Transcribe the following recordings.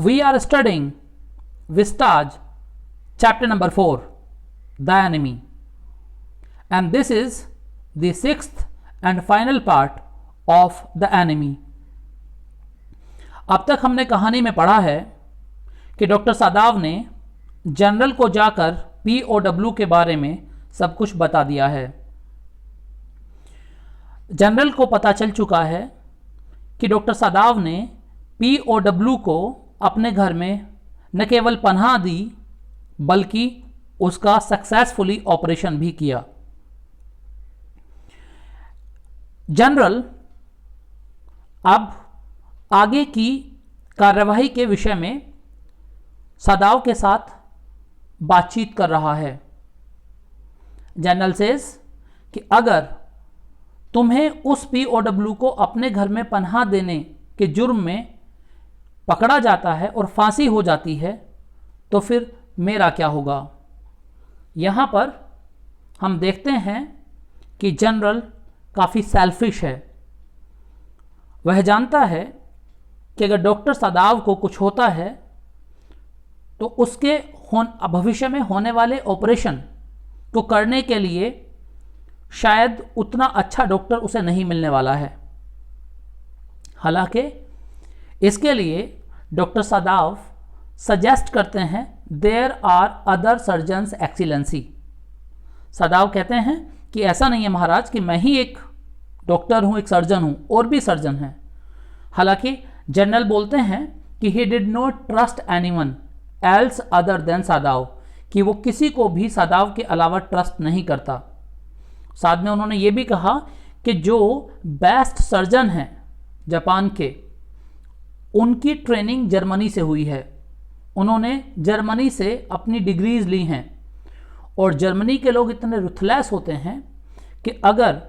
We are studying Vistage, chapter number 4, The Enemy. And this is the sixth and final part of The Enemy. अब तक हमने कहानी में पढ़ा है कि डॉक्टर सादाव ने जनरल को जाकर POW के बारे में सब कुछ बता दिया है। जनरल को पता चल चुका है कि डॉक्टर सादाव ने POW को अपने घर में न केवल पनाह दी बल्कि उसका सक्सेसफुली ऑपरेशन भी किया। जनरल अब आगे की कार्यवाही के विषय में सादाव के साथ बातचीत कर रहा है। जनरल सेज कि अगर तुम्हें उस POW को अपने घर में पनाह देने के जुर्म में पकड़ा जाता है और फांसी हो जाती है तो फिर मेरा क्या होगा। यहाँ पर हम देखते हैं कि जनरल काफ़ी सेल्फिश है। वह जानता है कि अगर डॉक्टर सादाव को कुछ होता है तो उसके भविष्य में होने वाले ऑपरेशन को करने के लिए शायद उतना अच्छा डॉक्टर उसे नहीं मिलने वाला है। हालांकि इसके लिए डॉक्टर सादाव सजेस्ट करते हैं there are other surgeons excellency. Sadao कहते हैं कि ऐसा नहीं है महाराज कि मैं ही एक डॉक्टर हूँ, एक सर्जन हूँ, और भी सर्जन हैं। हालांकि जनरल बोलते हैं कि he did not trust anyone else other than Sadao, कि वो किसी को भी सादाव के अलावा ट्रस्ट नहीं करता। साथ में उन्होंने ये भी कहा कि जो बेस्ट सर्जन हैं जापान के, उनकी ट्रेनिंग जर्मनी से हुई है। उन्होंने जर्मनी से अपनी डिग्रीज ली हैं और जर्मनी के लोग इतने रुथलेस होते हैं कि अगर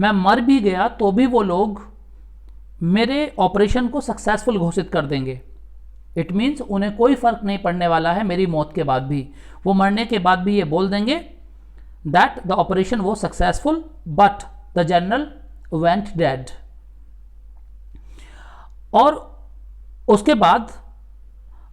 मैं मर भी गया तो भी वो लोग मेरे ऑपरेशन को सक्सेसफुल घोषित कर देंगे। इट मीन्स उन्हें कोई फ़र्क नहीं पड़ने वाला है मेरी मौत के बाद भी। वो मरने के बाद भी ये बोल देंगे दैट द ऑपरेशन वो successful but the general went dead. और उसके बाद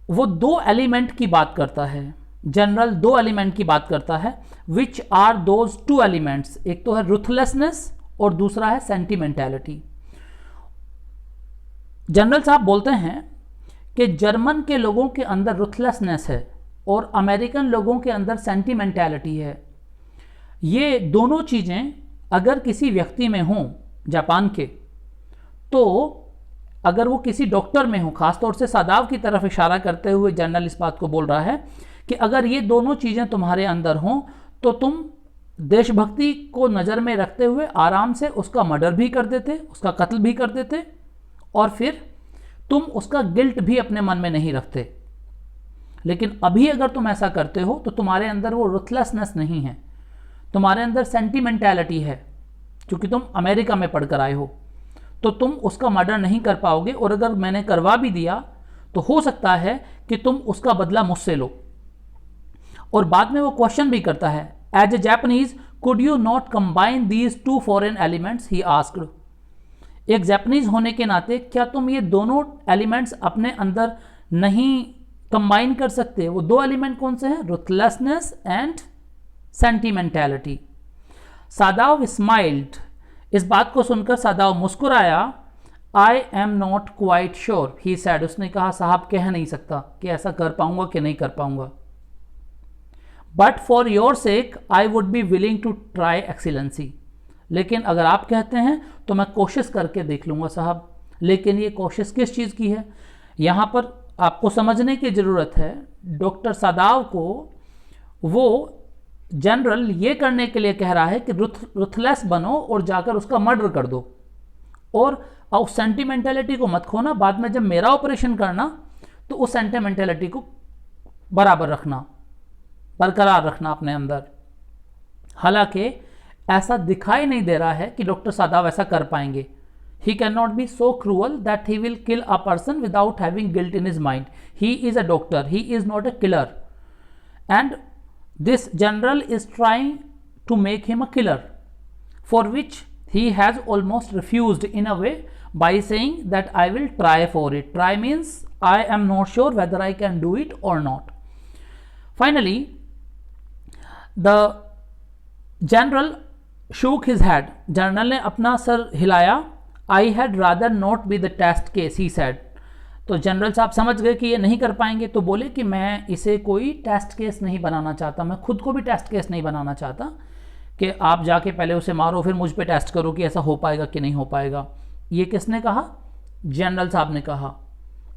वो दो एलिमेंट की बात करता है। जनरल दो एलिमेंट की बात करता है। Which are those two elements, एक तो है रुथलेसनेस और दूसरा है सेंटिमेंटैलिटी। जनरल साहब बोलते हैं कि जर्मन के लोगों के अंदर रुथलेसनेस है और अमेरिकन लोगों के अंदर सेंटिमेंटैलिटी है। ये दोनों चीज़ें अगर किसी व्यक्ति में हों जापान के, तो अगर वो किसी डॉक्टर में हो, खासतौर से सादाव की तरफ इशारा करते हुए जनरल इस बात को बोल रहा है कि अगर ये दोनों चीज़ें तुम्हारे अंदर हों तो तुम देशभक्ति को नज़र में रखते हुए आराम से उसका मर्डर भी कर देते, उसका कत्ल भी कर देते, और फिर तुम उसका गिल्ट भी अपने मन में नहीं रखते। लेकिन अभी अगर तुम ऐसा करते हो तो तुम्हारे अंदर वो रुथलेसनेस नहीं है, तुम्हारे अंदर सेंटिमेंटैलिटी है। क्योंकि तुम अमेरिका में पढ़कर आए हो तो तुम उसका मर्डर नहीं कर पाओगे, और अगर मैंने करवा भी दिया तो हो सकता है कि तुम उसका बदला मुझसे लो। और बाद में वो क्वेश्चन भी करता है, as a Japanese could you not combine these two foreign elements, he asked. एक जैपनीज होने के नाते क्या तुम ये दोनों एलिमेंट्स अपने अंदर नहीं कंबाइन कर सकते? वो दो एलिमेंट कौन से हैं? रुथलेसनेस एंड सेंटिमेंटैलिटी। सादाव स्माइल्ड। इस बात को सुनकर सादाव मुस्कुराया। आई am not quite sure, he sad. उसने कहा साहब कह नहीं सकता कि ऐसा कर पाऊंगा कि नहीं कर पाऊंगा। But for your sake I would be willing to try excellency. लेकिन अगर आप कहते हैं तो मैं कोशिश करके देख लूँगा साहब। लेकिन ये कोशिश किस चीज़ की है? यहाँ पर आपको समझने की ज़रूरत है, डॉक्टर सादाव को वो जनरल ये करने के लिए कह रहा है कि रुथलेस बनो और जाकर उसका मर्डर कर दो, और उस सेंटिमेंटैलिटी को मत खोना। बाद में जब मेरा ऑपरेशन करना तो उस सेंटिमेंटैलिटी को बराबर रखना, बरकरार रखना अपने अंदर। हालांकि ऐसा दिखाई नहीं दे रहा है कि डॉक्टर सादाव ऐसा कर पाएंगे। He can not be so cruel that he will kill a person without having guilt in his mind. He is a doctor, he is not a killer, and this general is trying to make him a killer, for which he has almost refused in a way by saying that I will try for it. Try means I am not sure whether I can do it or not. Finally, the general shook his head. General ने अपना sir हिलाया. I had rather not be the test case, he said. तो general साहब समझ गए कि ये नहीं कर पाएंगे, तो बोले कि मैं इसे कोई टेस्ट केस नहीं बनाना चाहता, मैं खुद को भी टेस्ट केस नहीं बनाना चाहता कि आप जाके पहले उसे मारो फिर मुझ पे टेस्ट करो कि ऐसा हो पाएगा कि नहीं हो पाएगा. ये किसने कहा? जनरल साहब ने कहा.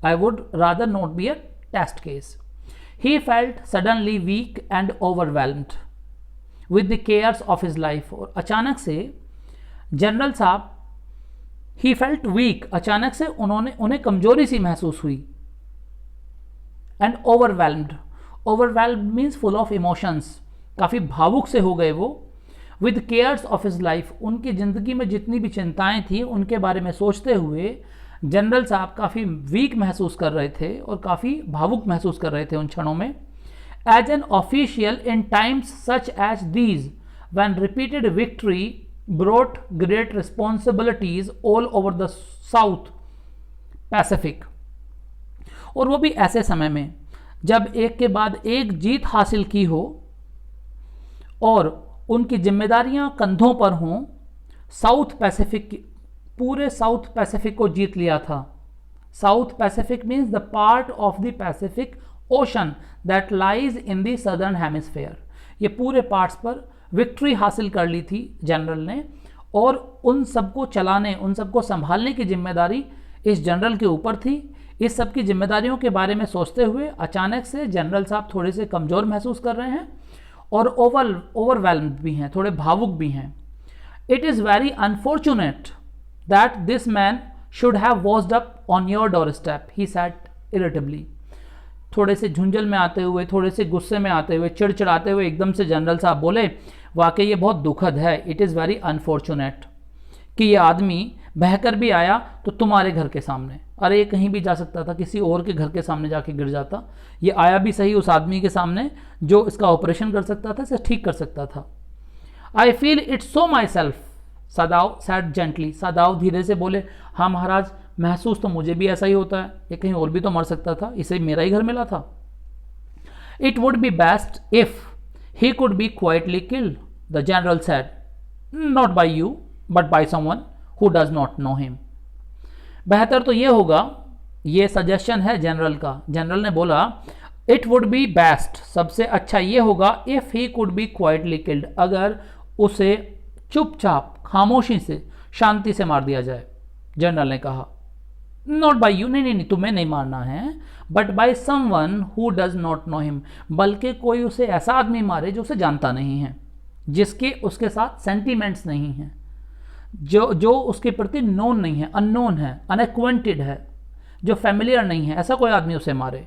I would rather not be a test case. He felt suddenly weak and overwhelmed with the cares of his life. और अचानक से जनरल साहब, he felt weak, अचानक से उन्हें कमजोरी सी महसूस हुई. And overwhelmed. Overwhelmed means full of emotions. काफ़ी भावुक से हो गए वो. With cares of his life. उनकी ज़िंदगी में जितनी भी चिंताएं थी उनके बारे में सोचते हुए जनरल साहब काफ़ी वीक महसूस कर रहे थे और काफ़ी भावुक महसूस कर रहे थे उन क्षणों में. As an official in times such as these when repeated victory brought great responsibilities all over the South Pacific. और वो भी ऐसे समय में जब एक के बाद एक जीत हासिल की हो और उनकी जिम्मेदारियां कंधों पर हों. साउथ पैसिफिक की, पूरे साउथ पैसिफिक को जीत लिया था. South Pacific means the part of the Pacific ocean that lies in the southern hemisphere. ये पूरे पार्ट्स पर विक्ट्री हासिल कर ली थी जनरल ने और उन सबको चलाने, उन सबको संभालने की जिम्मेदारी इस जनरल के ऊपर थी. इस सब की जिम्मेदारियों के बारे में सोचते हुए अचानक से जनरल साहब थोड़े से कमज़ोर महसूस कर रहे हैं और ओवरवेल्म्ड भी हैं, थोड़े भावुक भी हैं. It is very unfortunate that this man should have washed up on your doorstep, he said irritably. थोड़े से झुंझल में आते हुए, थोड़े से गुस्से में आते हुए, चिड़चिड़ाते हुए एकदम से जनरल साहब बोले, वाकई ये बहुत दुखद है. इट इज़ वेरी अनफॉर्चुनेट कि ये आदमी बहकर भी आया तो तुम्हारे घर के सामने. अरे ये कहीं भी जा सकता था, किसी और के घर के सामने जाके गिर जाता. ये आया भी सही उस आदमी के सामने जो इसका ऑपरेशन कर सकता था, इसे ठीक कर सकता था. I feel it so my self, सदाव sad gently. सदाव धीरे से बोले, हाँ महाराज, महसूस तो मुझे भी ऐसा ही होता है. ये कहीं और भी तो मर सकता था, इसे मेरा ही घर मिला था. It would be best if he could be quietly killed, the general said. Not by you but by someone who does not know him. बेहतर तो ये होगा, ये सजेशन है जनरल का. जनरल ने बोला इट वुड बी बेस्ट, सबसे अच्छा ये होगा, if he could be quietly killed, अगर उसे चुपचाप खामोशी से शांति से मार दिया जाए. जनरल ने कहा नॉट बाय यू, नहीं तुम्हें नहीं मारना है, but by someone who does not know him, बल्कि कोई उसे ऐसा आदमी मारे जो उसे जानता नहीं है, जिसके उसके साथ सेंटीमेंट्स नहीं हैं, जो उसके प्रति नोन नहीं है, अननोन है, अनएक्वेंटेड है, जो फैमिलियर नहीं है, ऐसा कोई आदमी उसे मारे.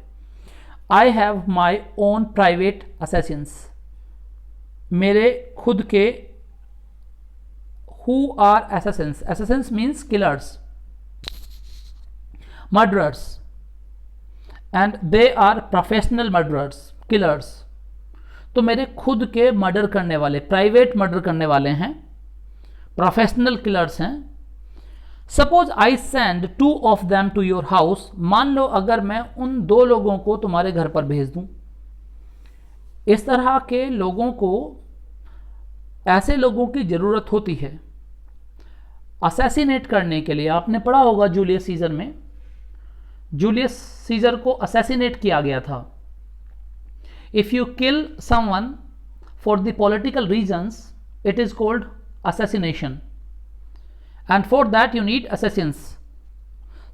I have my own private Assassin's, मेरे खुद के. Who are assassins? Assassins means killers, murderers, and they are professional murderers, killers. तो मेरे खुद के मर्डर करने वाले, प्राइवेट मर्डर करने वाले हैं, प्रोफेशनल किलर्स हैं. Suppose I send 2 of them to your house, मान लो अगर मैं उन 2 लोगों को तुम्हारे घर पर भेज दूं. इस तरह के लोगों को, ऐसे लोगों की ज़रूरत होती है असैसिनेट करने के लिए. आपने पढ़ा होगा जूलियस सीजर में, जूलियस सीजर को असैसिनेट किया गया था. If you kill someone for the political reasons it is called assassination, and for that you need assassins.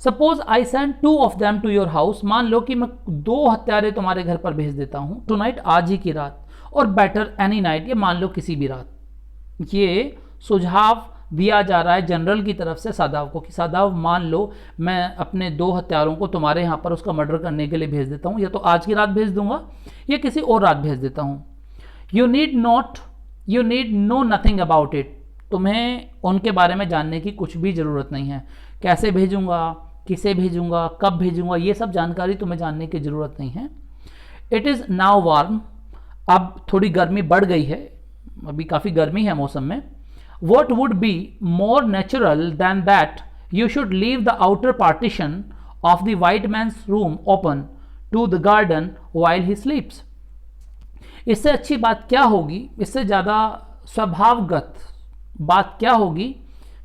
Suppose I send 2 of them to your house, मान लो कि मैं 2 हत्यारे तुम्हारे घर पर भेज देता हूँ, टू नाइट, आज ही की रात, और बेटर एनी नाइट, ये मान लो किसी भी रात. ये सुझाव दिया जा रहा है जनरल की तरफ से सादाव को कि सादाव मान लो मैं अपने 2 हत्यारों को तुम्हारे यहाँ पर उसका मर्डर करने के लिए भेज देता हूँ, या तो आज की रात भेज दूंगा या किसी और रात भेज देता हूँ. You need know nothing about it, तुम्हें उनके बारे में जानने की कुछ भी ज़रूरत नहीं है. कैसे भेजूंगा, किसे भेजूंगा, कब भेजूंगा, ये सब जानकारी तुम्हें जानने की ज़रूरत नहीं है. इट इज़ नाउ वार्म, अब थोड़ी गर्मी बढ़ गई है, अभी काफ़ी गर्मी है मौसम में. What would be more natural than that you should leave the outer partition of the white man's room open to the garden while he sleeps. इससे अच्छी बात क्या होगी, इससे ज़्यादा स्वभावगत बात क्या होगी,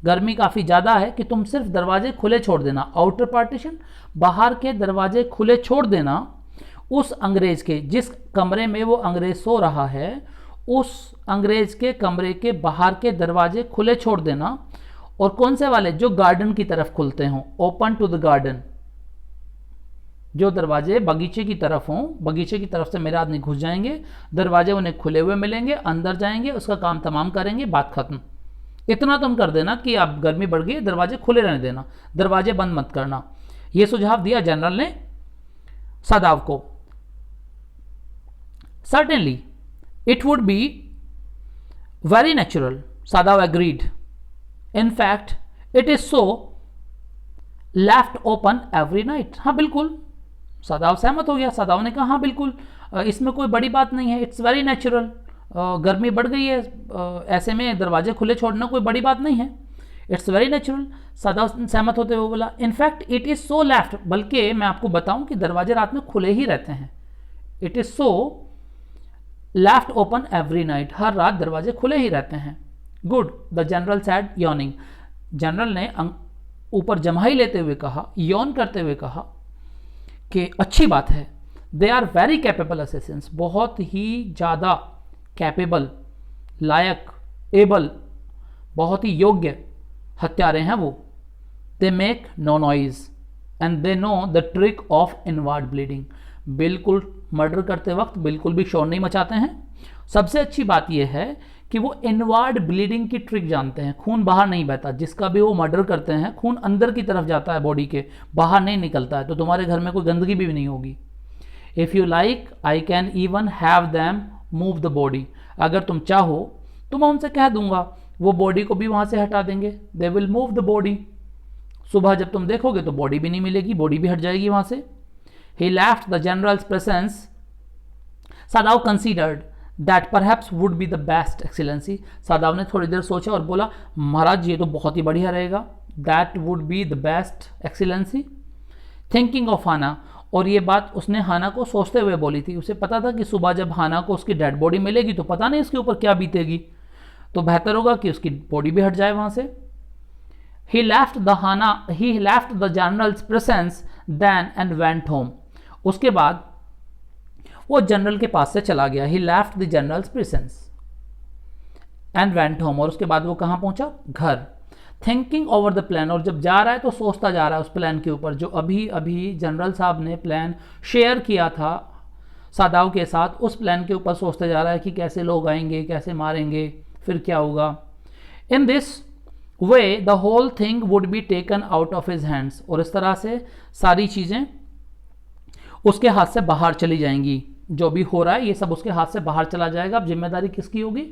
गर्मी काफ़ी ज़्यादा है, कि तुम सिर्फ दरवाजे खुले छोड़ देना, आउटर पार्टीशन, बाहर के दरवाजे खुले छोड़ देना, उस अंग्रेज के जिस कमरे में वो अंग्रेज सो रहा है उस अंग्रेज के कमरे के बाहर के दरवाजे खुले छोड़ देना। और कौन से वाले, जो गार्डन की तरफ खुलते हों, ओपन टू द गार्डन, जो दरवाजे बगीचे की तरफ हों, बगीचे की तरफ से मेरे आदमी घुस जाएंगे, दरवाजे उन्हें खुले हुए मिलेंगे, अंदर जाएंगे, उसका काम तमाम करेंगे, बात खत्म। इतना तुम कर देना कि अब गर्मी बढ़ गई, दरवाजे खुले रहने देना, दरवाजे बंद मत करना। यह सुझाव दिया जनरल ने सादाव को। Certainly it would be very natural, Sadao agreed, in fact it is so left open every night. हाँ बिल्कुल, सादाव सहमत हो गया। सादाव ने कहा हाँ बिल्कुल, इसमें कोई बड़ी बात नहीं है, इट्स वेरी नेचुरल, गर्मी बढ़ गई है, ऐसे में दरवाजे खुले छोड़ना कोई बड़ी बात नहीं है, इट्स वेरी नेचुरल। सादाव सहमत होते हुए बोला in fact it is so left, बल्कि मैं आपको बताऊं कि दरवाजे रात में खुले ही रहते हैं। It is so left open every night, हर रात दरवाजे खुले ही रहते हैं। Good, the general said yawning, general ने ऊपर जमाई लेते हुए कहा, यौन करते हुए कहा कि अच्छी बात है। They are very capable assassins, बहुत ही ज़्यादा कैपेबल, लायक, एबल, बहुत ही योग्य हत्यारे हैं वो। They make no noise and they know the trick of inward bleeding, बिल्कुल मर्डर करते वक्त बिल्कुल भी शोर नहीं मचाते हैं। सबसे अच्छी बात यह है कि वो इनवर्ड ब्लीडिंग की ट्रिक जानते हैं, खून बाहर नहीं बहता, जिसका भी वो मर्डर करते हैं खून अंदर की तरफ जाता है बॉडी के, बाहर नहीं निकलता है, तो तुम्हारे घर में कोई गंदगी भी नहीं होगी। If you like I can even have them move the body, अगर तुम चाहो तो मैं उनसे कह दूंगा वो बॉडी को भी वहाँ से हटा देंगे, they will move the body. सुबह जब तुम देखोगे तो बॉडी भी नहीं मिलेगी, बॉडी भी हट जाएगी वहाँ से। He left the general's presence, Sadao considered that perhaps would be the best excellency, Sadao ने थोड़ी देर सोचा और बोला महाराज ये तो बहुत ही बढ़िया रहेगा, that would be the best excellency. Thinking of Hana, और ये बात उसने हाना को सोचते हुए बोली थी, उसे पता था कि सुबह जब हाना को उसकी डेड बॉडी मिलेगी तो पता नहीं उसके ऊपर क्या बीतेगी, तो बेहतर होगा कि उसकी बॉडी भी हट जाए वहाँ से। He left the general's presence then and went home, उसके बाद वो जनरल के पास से चला गया। He left the general's presence and went home, और उसके बाद वो कहाँ पहुँचा, घर। थिंकिंग ओवर द प्लान, और जब जा रहा है तो सोचता जा रहा है उस प्लान के ऊपर, जो अभी अभी जनरल साहब ने प्लान शेयर किया था सादाव के साथ, उस प्लान के ऊपर सोचते जा रहा है कि कैसे लोग आएंगे, कैसे मारेंगे, फिर क्या होगा। In this way the whole thing would be taken out of his hands, और इस तरह से सारी चीज़ें उसके हाथ से बाहर चली जाएंगी, जो भी हो रहा है ये सब उसके हाथ से बाहर चला जाएगा। अब जिम्मेदारी किसकी होगी,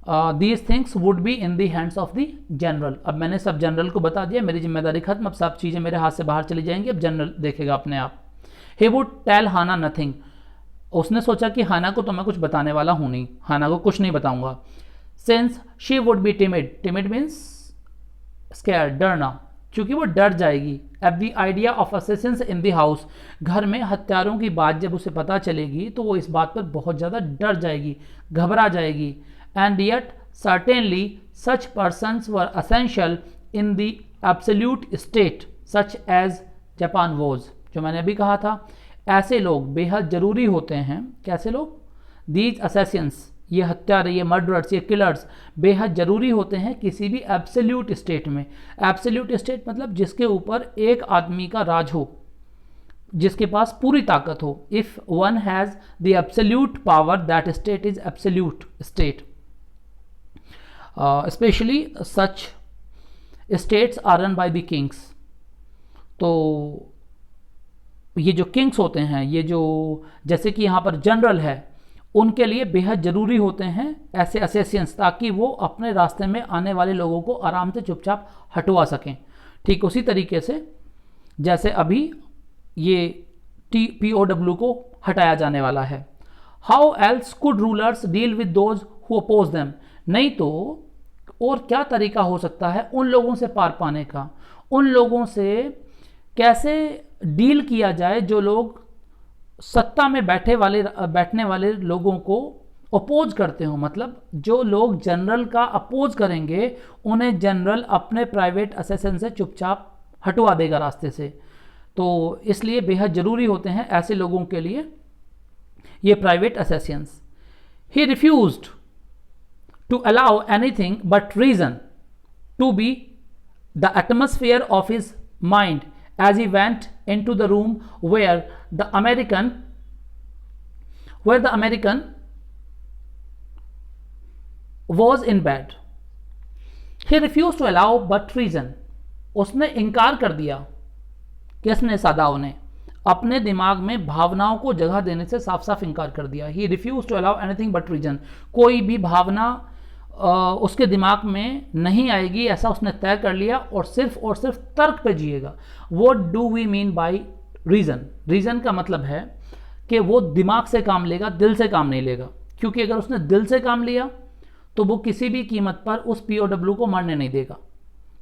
these things would be in the hands of the general. अब मैंने सब जनरल को बता दिया, मेरी जिम्मेदारी खत्म, अब सब चीज़ें मेरे हाथ से बाहर चली जाएंगी, अब जनरल देखेगा अपने आप। He would tell Hana nothing, उसने सोचा कि हाना को तो मैं कुछ बताने वाला हूँ नहीं, हाना को कुछ नहीं बताऊंगा। Since she would be timid, timid means scared, डरना, क्योंकि वो डर जाएगी। At the idea of Assassin's in the house, घर में हत्यारों की बात जब उसे पता चलेगी तो वो इस बात पर बहुत ज़्यादा डर जाएगी, घबरा जाएगी। And yet certainly such persons were essential in the absolute state such as Japan was, जो मैंने अभी कहा था, ऐसे लोग बेहद ज़रूरी होते हैं। कैसे लोग, these assassins, ये हत्यारे, ये मर्डरर्स, ये किलर्स बेहद ज़रूरी होते हैं किसी भी एब्सोल्यूट स्टेट में। एब्सोल्यूट स्टेट मतलब जिसके ऊपर एक आदमी का राज हो, जिसके पास पूरी ताकत हो। If one has the absolute power that state is absolute state. Specially such states are run by the kings, तो ये जो किंग्स होते हैं, ये जो जैसे कि यहाँ पर जनरल है, उनके लिए बेहद ज़रूरी होते हैं ऐसे असेसियंस, ताकि वो अपने रास्ते में आने वाले लोगों को आराम से चुपचाप हटवा सकें। ठीक उसी तरीके से जैसे अभी ये POW को हटाया जाने वाला है। How else could rulers deal with those who oppose them, नहीं तो और क्या तरीका हो सकता है उन लोगों से पार पाने का, उन लोगों से कैसे डील किया जाए जो लोग सत्ता में बैठने वाले लोगों को अपोज करते हो, मतलब जो लोग जनरल का अपोज करेंगे उन्हें जनरल अपने प्राइवेट असेसन से चुपचाप हटवा देगा रास्ते से। तो इसलिए बेहद ज़रूरी होते हैं ऐसे लोगों के लिए ये प्राइवेट असेसियंस। He refused to allow anything but reason to be the atmosphere of his mind as he went into the room where the American was in bed. He refused to allow but reason. उसने इनकार कर दिया, किसने? सादाव ने अपने दिमाग में भावनाओं को जगह देने से साफ साफ इनकार कर दिया। He refused to allow anything but reason. कोई भी भावना उसके दिमाग में नहीं आएगी ऐसा उसने तय कर लिया और सिर्फ तर्क पे जिएगा। What do we mean by reason? Reason का मतलब है कि वो दिमाग से काम लेगा, दिल से काम नहीं लेगा, क्योंकि अगर उसने दिल से काम लिया तो वो किसी भी कीमत पर उस POW को मरने नहीं देगा।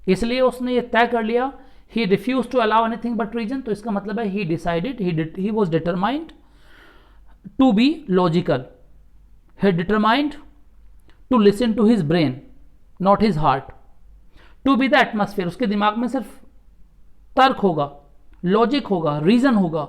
इसलिए उसने ये तय कर लिया, he refused to allow anything but reason। तो इसका मतलब है he decided, he was determined to be logical, he determined to listen to his brain not his heart, to be the atmosphere। उसके दिमाग में सिर्फ तर्क होगा, लॉजिक होगा, रीजन होगा,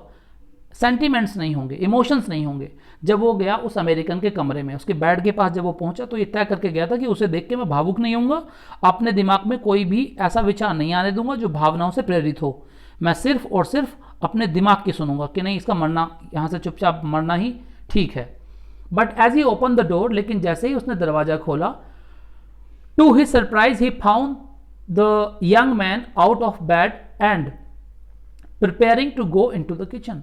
सेंटिमेंट्स नहीं होंगे, इमोशंस नहीं होंगे। जब वो गया उस अमेरिकन के कमरे में, उसके बेड के पास जब वो पहुंचा तो ये तय करके गया था कि उसे देख के मैं भावुक नहीं होऊंगा, अपने दिमाग में कोई भी ऐसा विचार नहीं आने दूंगा जो भावनाओं से प्रेरित हो, मैं सिर्फ और सिर्फ अपने दिमाग की सुनूंगा कि नहीं, इसका मरना, यहाँ से चुपचाप मरना ही ठीक है। But as he open the door, लेकिन जैसे ही उसने दरवाजा खोला, to his surprise he found the young man out of bed and preparing to go into the kitchen.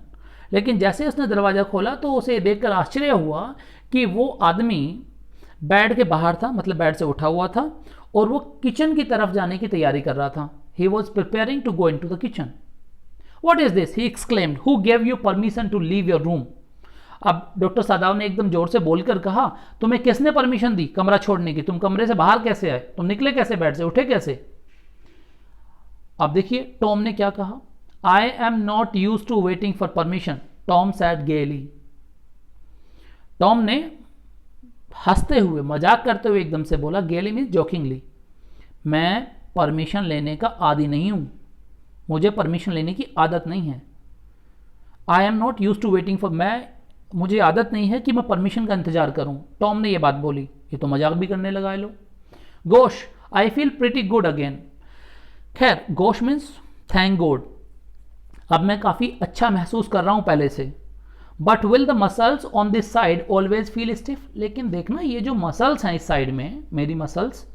लेकिन जैसे उसने दरवाजा खोला तो उसे देखकर आश्चर्य हुआ कि वो आदमी बेड के बाहर था, मतलब बेड से उठा हुआ था और वो किचन की तरफ जाने की तैयारी कर रहा था। He was preparing to go into the kitchen. What is this? He exclaimed, who gave you permission to leave your room? अब डॉक्टर सादाव ने एकदम जोर से बोलकर कहा, तुम्हें किसने परमिशन दी कमरा छोड़ने की? तुम कमरे से बाहर कैसे आए? तुम निकले कैसे बेड से? उठे कैसे? अब देखिए टॉम ने क्या कहा, I am not used to waiting for permission, Tom said gaily। Tom ने हंसते हुए, मजाक करते हुए एकदम से बोला, गेली मीन्स जोकिंगली, मैं परमिशन लेने का आदी नहीं हूं, मुझे परमिशन लेने की आदत नहीं है। I am not use to waiting for, मुझे आदत नहीं है कि मैं परमिशन का इंतजार करूं। टॉम ने ये बात बोली, ये तो मजाक भी करने लगा है लो। Gosh, I feel pretty good again. खैर, गोश मीन्स थैंक गॉड, अब मैं काफ़ी अच्छा महसूस कर रहा हूँ पहले से। But will the muscles on this side always feel stiff? लेकिन देखना ये जो मसल्स हैं इस साइड में, मेरी मसल्स,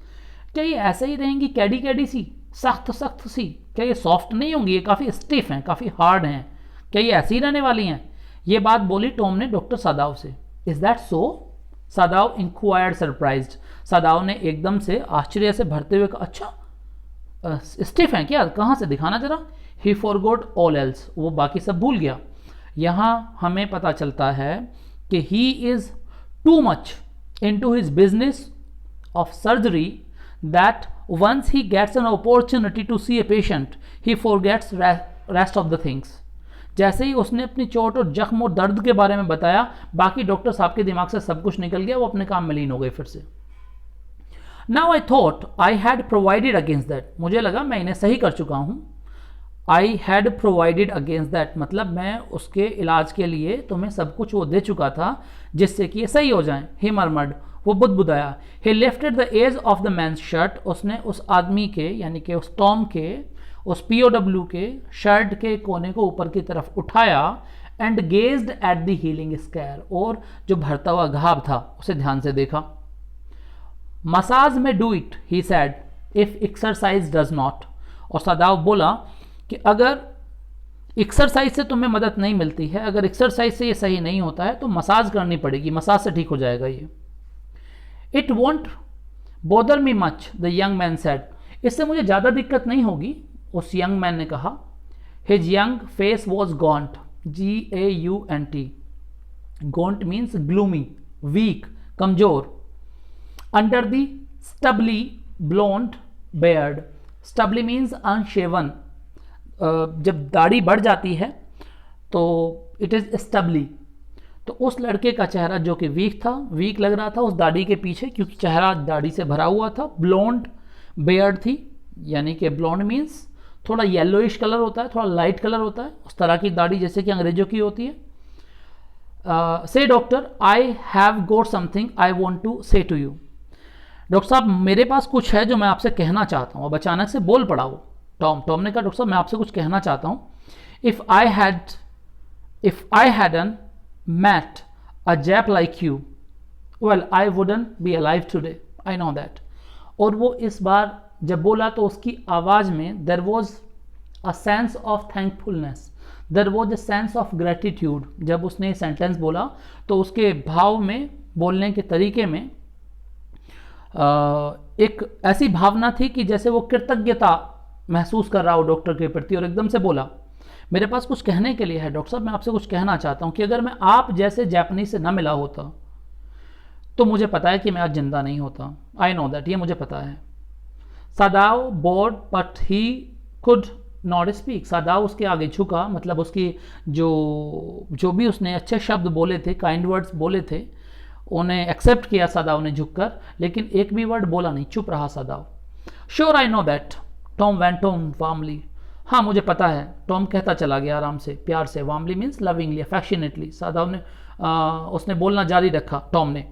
क्या ये ऐसे ही रहेंगी कैडी कैडी सी, सख्त सख्त सी? क्या ये सॉफ्ट नहीं होंगी? ये काफ़ी स्टिफ हैं, काफ़ी हार्ड हैं, क्या ये ऐसी ही रहने वाली हैं? ये बात बोली टॉम ने डॉक्टर सादाव से। Is that so? Sadao inquired surprised. Sadao ने एकदम से आश्चर्य से भरते हुए कहा, अच्छा स्टिफ हैं क्या? कहाँ से, दिखाना जरा। ही फॉरगॉट ऑल एल्स, वो बाकी सब भूल गया। यहाँ हमें पता चलता है कि he is too much into his business of surgery that once he gets an opportunity to see a patient he forgets rest of the things. जैसे ही उसने अपनी चोट और जख्म और दर्द के बारे में बताया, बाकी डॉक्टर साहब के दिमाग से सब कुछ निकल गया, वो अपने काम में लीन हो गए फिर से। Now I thought I had provided against that, मुझे लगा मैं इन्हें सही कर चुका हूँ। I had provided against that मतलब मैं उसके इलाज के लिए तुम्हें सब कुछ वो दे चुका था जिससे कि ये सही हो जाए। ही मरमर्ड, वो बुदबुदाया। He lifted the edge of the man's shirt, उसने उस आदमी के, यानी कि उस टॉम के, उस POW के शर्ट के कोने को ऊपर की तरफ उठाया। And gazed at the healing scare, और जो भरता हुआ घाव था उसे ध्यान से देखा। मसाज में do it, he sad, if exercise does not. और सादाव बोला कि अगर एक्सरसाइज से तुम्हें मदद नहीं मिलती है, अगर एक्सरसाइज से ये सही नहीं होता है तो मसाज करनी पड़ेगी, मसाज से ठीक हो जाएगा ये। It won't bother me much, the young man said, इससे मुझे ज़्यादा दिक्कत नहीं होगी, उस यंग मैन ने कहा। His young face was gaunt, GAUNT, gaunt means gloomy, weak, कमजोर। Under the stubbly blond beard, stubbly means unshaven, जब दाढ़ी बढ़ जाती है तो इट इज़ स्टबली। तो उस लड़के का चेहरा जो कि वीक लग रहा था उस दाढ़ी के पीछे, क्योंकि चेहरा दाढ़ी से भरा हुआ था। ब्लॉन्ड बेयर्ड थी, यानी कि ब्लॉन्ड मीन्स थोड़ा येलोइश कलर होता है, थोड़ा लाइट कलर होता है, उस तरह की दाढ़ी जैसे कि अंग्रेजों की होती है। Say doctor, I have got something I want to say to you. Doctor साहब मेरे पास कुछ है जो मैं आपसे कहना चाहता हूँ। अब अचानक से बोल पड़ा वो टॉम ने कहा, डॉक्टर साहब मैं आपसे कुछ कहना चाहता हूँ। If I Hayden met a Jap like you, well, I wouldn't be alive today. I know that. और वो इस बार जब बोला तो उसकी आवाज़ में there was a sense of thankfulness, there was a sense of gratitude। जब उसने सेंटेंस बोला तो उसके भाव में, बोलने के तरीके में एक ऐसी भावना थी कि जैसे वो कृतज्ञता महसूस कर रहा हो डॉक्टर के प्रति, और एकदम से बोला, मेरे पास कुछ कहने के लिए है डॉक्टर साहब, मैं आपसे कुछ कहना चाहता हूँ कि अगर मैं आप जैसे जापानीज से ना मिला होता तो मुझे पता है कि मैं आज जिंदा नहीं होता। आई नो दैट, ये मुझे पता है। Sadao bowed but he could not speak. Sadao उसके आगे झुका, मतलब उसकी जो भी उसने अच्छे शब्द बोले थे, काइंड वर्ड्स बोले थे, उन्हें एक्सेप्ट किया सादाव ने झुककर, लेकिन एक भी वर्ड बोला नहीं, चुप रहा Sadao. Sure I know that, Tom went on warmly. हाँ मुझे पता है, टॉम कहता चला गया आराम से, प्यार से। Warmly means lovingly, affectionately. Sadao ने उसने बोलना जारी रखा, टॉम ने।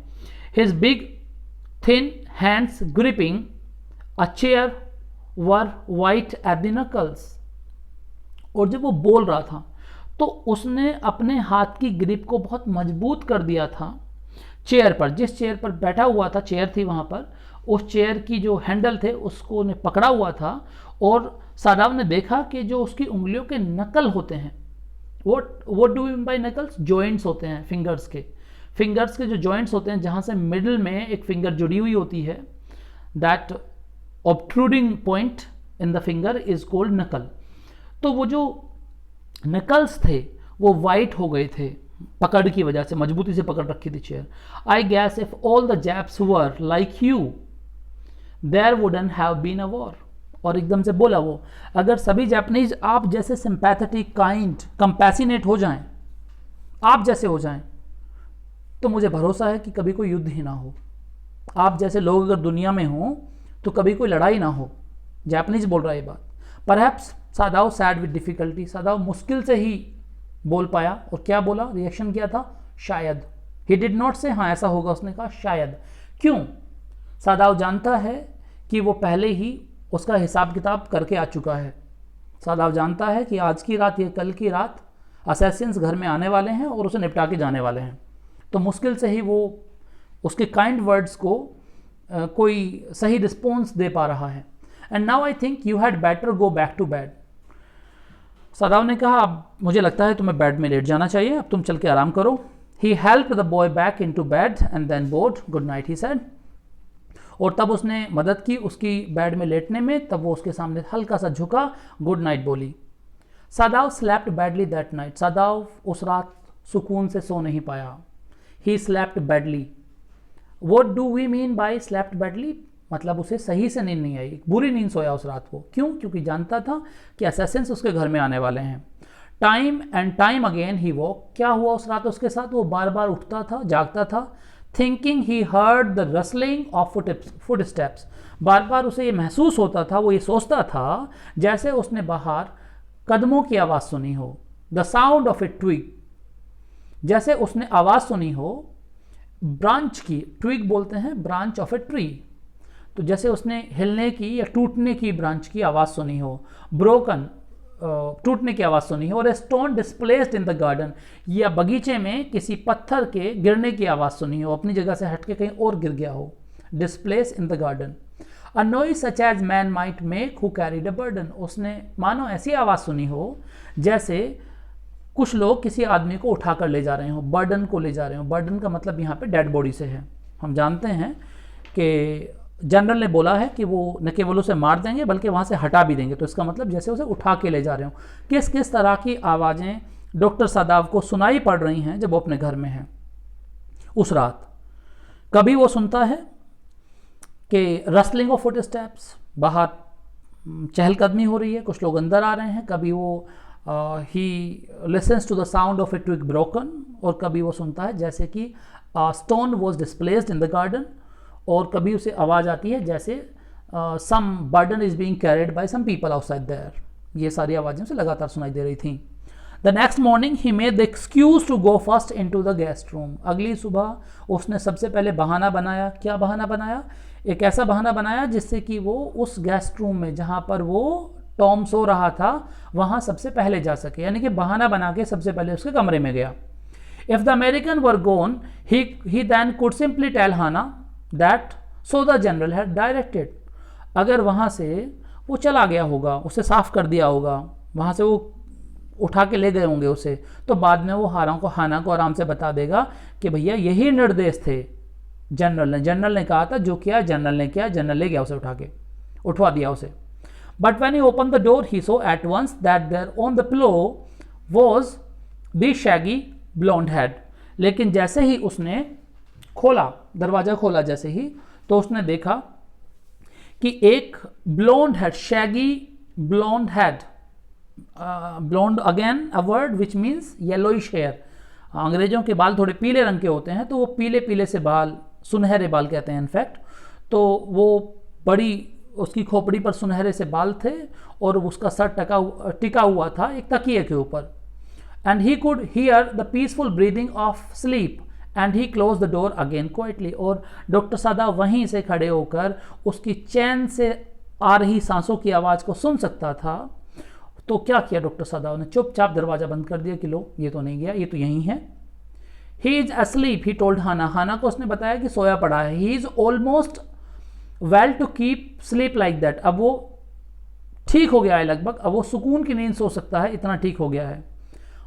His big thin hands gripping a chair were white at the knuckles. और जब वो बोल रहा था तो उसने अपने हाथ की ग्रिप को बहुत मजबूत कर दिया था चेयर पर, जिस चेयर पर बैठा हुआ था, चेयर थी वहाँ पर, उस चेयर की जो हैंडल थे उसको उन्हें पकड़ा हुआ था। और सादाव ने देखा कि जो उसकी उंगलियों के नकल होते हैं, what do you mean by knuckles? Joints होते हैं फिंगर्स के जो जॉइंट्स होते हैं, जहाँ से मिडिल में एक फिंगर जुड़ी हुई होती है, that obtruding point in the finger is called knuckle. तो वो जो नकल्स थे वो वाइट हो गए थे पकड़ की वजह से, मजबूती से पकड़ रखी थी chair. I guess if all the Japs were like you there wouldn't have been a war. और एकदम से बोला वो, अगर सभी जापानीज आप जैसे सिंपैथेटिक, काइंड, कंपैसिनेट हो जाएं, आप जैसे हो जाएं, तो मुझे भरोसा है कि कभी कोई युद्ध ही ना हो। आप जैसे लोग अगर दुनिया में हों तो कभी कोई लड़ाई ना हो। जापानीज बोल रहा है ये बात। Perhaps Sadao said with difficulty. Sadao मुश्किल से ही बोल पाया, और क्या बोला, रिएक्शन किया था, शायद। ही डिड नॉट से हाँ ऐसा होगा, उसने कहा शायद। क्यों? सादाव जानता है कि वो पहले ही उसका हिसाब किताब करके आ चुका है। सादाव जानता है कि आज की रात या कल की रात असैसिन्स घर में आने वाले हैं और उसे निपटा के जाने वाले हैं। तो मुश्किल से ही वो उसके काइंड वर्ड्स को कोई सही रिस्पॉन्स दे पा रहा है। And now I think you had better go back to bed. Sadao ने कहा, अब मुझे लगता है तुम्हें बेड में लेट जाना चाहिए, अब तुम चल के आराम करो। He help the boy back into bed and then bowed good night he said. और तब उसने मदद की उसकी बेड में लेटने में, तब वो उसके सामने हल्का सा झुका, गुड नाइट बोली। Sadao slept badly that night. Sadao उस रात सुकून से सो नहीं पाया। He slept badly. What do we mean by slept badly? मतलब उसे सही से नींद नहीं आई, बुरी नींद सोया उस रात को। क्यों? क्योंकि जानता था कि असैसिन्स उसके घर में आने वाले हैं। Time and time again he walk. क्या हुआ उस रात उसके साथ? वो बार बार उठता था, जागता था। Thinking he heard the rustling of footsteps. बार बार उसे ये महसूस होता था, वो ये सोचता था जैसे उसने बाहर कदमों की आवाज़ सुनी हो। The sound of a twig, जैसे उसने आवाज़ सुनी हो ब्रांच की। ट्विग बोलते हैं ब्रांच ऑफ ए ट्री। तो जैसे उसने हिलने की या टूटने की ब्रांच की आवाज़ सुनी हो। ब्रोकन, टूटने की आवाज़ सुनी हो। और stone displaced in the garden, या बगीचे में किसी पत्थर के गिरने की आवाज़ सुनी हो, अपनी जगह से हटके कहीं और गिर गया हो। Displace in the garden. A noise such as man might make who carried a burden. उसने मानो ऐसी आवाज़ सुनी हो जैसे कुछ लोग किसी आदमी को उठाकर ले जा रहे हो, बर्डन को ले जा रहे हो। बर्डन का मतलब यहाँ पे डेड बॉडी से है। हम जानते हैं कि जनरल ने बोला है कि वो न केवल उसे मार देंगे बल्कि वहाँ से हटा भी देंगे। तो इसका मतलब जैसे उसे उठा के ले जा रहे हो। किस किस तरह की आवाज़ें डॉक्टर सादाव को सुनाई पड़ रही हैं जब वो अपने घर में हैं उस रात। कभी वो सुनता है कि रसलिंग ऑफ फुट स्टेप्स, बाहर चहलकदमी हो रही है, कुछ लोग अंदर आ रहे हैं, कभी वो he listens to the sound of a twig broken, और कभी वो सुनता है जैसे कि stone was displaced in the garden, और कभी उसे आवाज़ आती है जैसे some burden is being carried by some people outside there. ये सारी आवाज़ें उसे लगातार सुनाई दे रही थी। The next morning he made the excuse to go first into the guest room. अगली सुबह उसने सबसे पहले बहाना बनाया। क्या बहाना बनाया? एक ऐसा बहाना बनाया जिससे कि वो उस गेस्ट रूम में जहाँ पर वो टॉम सो रहा था वहाँ सबसे पहले जा सके, यानी कि बहाना बना के सबसे पहले उसके कमरे में गया। If the American were gone he then could simply tell Hana that so the general had directed. अगर वहाँ से वो चला गया होगा, उसे साफ कर दिया होगा, वहाँ से वो उठा के ले गए होंगे उसे, तो बाद में वो हाना को आराम से बता देगा कि भैया यही निर्देश थे जनरल ने कहा था, जो किया जनरल ने किया, जनरल ले गया उसे उठा के, उठवा दिया उसे। But when he open the door he saw at once that there on the pillow was the shaggy blond head. लेकिन जैसे ही उसने खोला, दरवाजा खोला जैसे ही, तो उसने देखा कि एक blond head, shaggy blond head, blond again a word which means yellowish hair. अंग्रेजों के बाल थोड़े पीले रंग के होते हैं, तो वो पीले पीले से बाल, सुनहरे बाल कहते हैं इनफैक्ट, तो वो बड़ी, उसकी खोपड़ी पर सुनहरे से बाल थे और उसका सर टिका हुआ था एक तकिए के ऊपर। And he could hear the peaceful breathing of sleep and he close the door again quietly. और डॉक्टर सादा वहीं से खड़े होकर उसकी चैन से आ रही सांसों की आवाज़ को सुन सकता था। तो क्या किया डॉक्टर सादा ने? चुपचाप दरवाजा बंद कर दिया कि लो, ये तो नहीं गया, ये तो यहीं है। He is asleep he told Hana. Hana को उसने बताया कि सोया पड़ा है। He is almost well to keep sleep like that. अब वो ठीक हो गया है लगभग, अब वो सुकून की नींद सो सकता है, इतना ठीक हो गया है।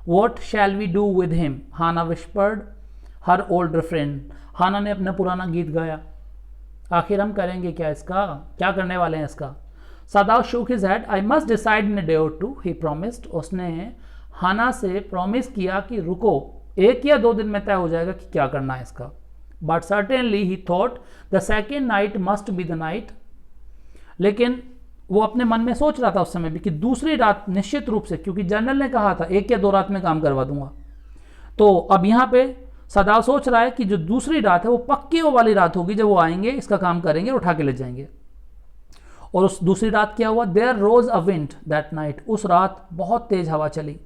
What shall we do with him, Hana whispered her old friend. Hana ने अपना पुराना गीत गाया, आखिर हम करेंगे क्या इसका, क्या करने वाले हैं इसका। Sadao shook his head. I must decide in a day or two he promised. उसने हाना से प्रॉमिस किया कि रुको, 1 या 2 दिन में तय हो जाएगा कि क्या करना है इसका। But certainly he thought the second night must be the night. लेकिन वो अपने मन में सोच रहा था उस समय भी कि दूसरी रात निश्चित रूप से, क्योंकि जनरल ने कहा था 1 या 2 रात में काम करवा दूंगा, तो अब यहाँ पे सदाव सोच रहा है कि जो दूसरी रात है वो पक्की वो वाली रात होगी, जब वो आएंगे, इसका काम करेंगे, उठा के ले जाएंगे। और उस दूसरी रात क्या हुआ? There rose a wind that night. उस रात बहुत तेज हवा चली।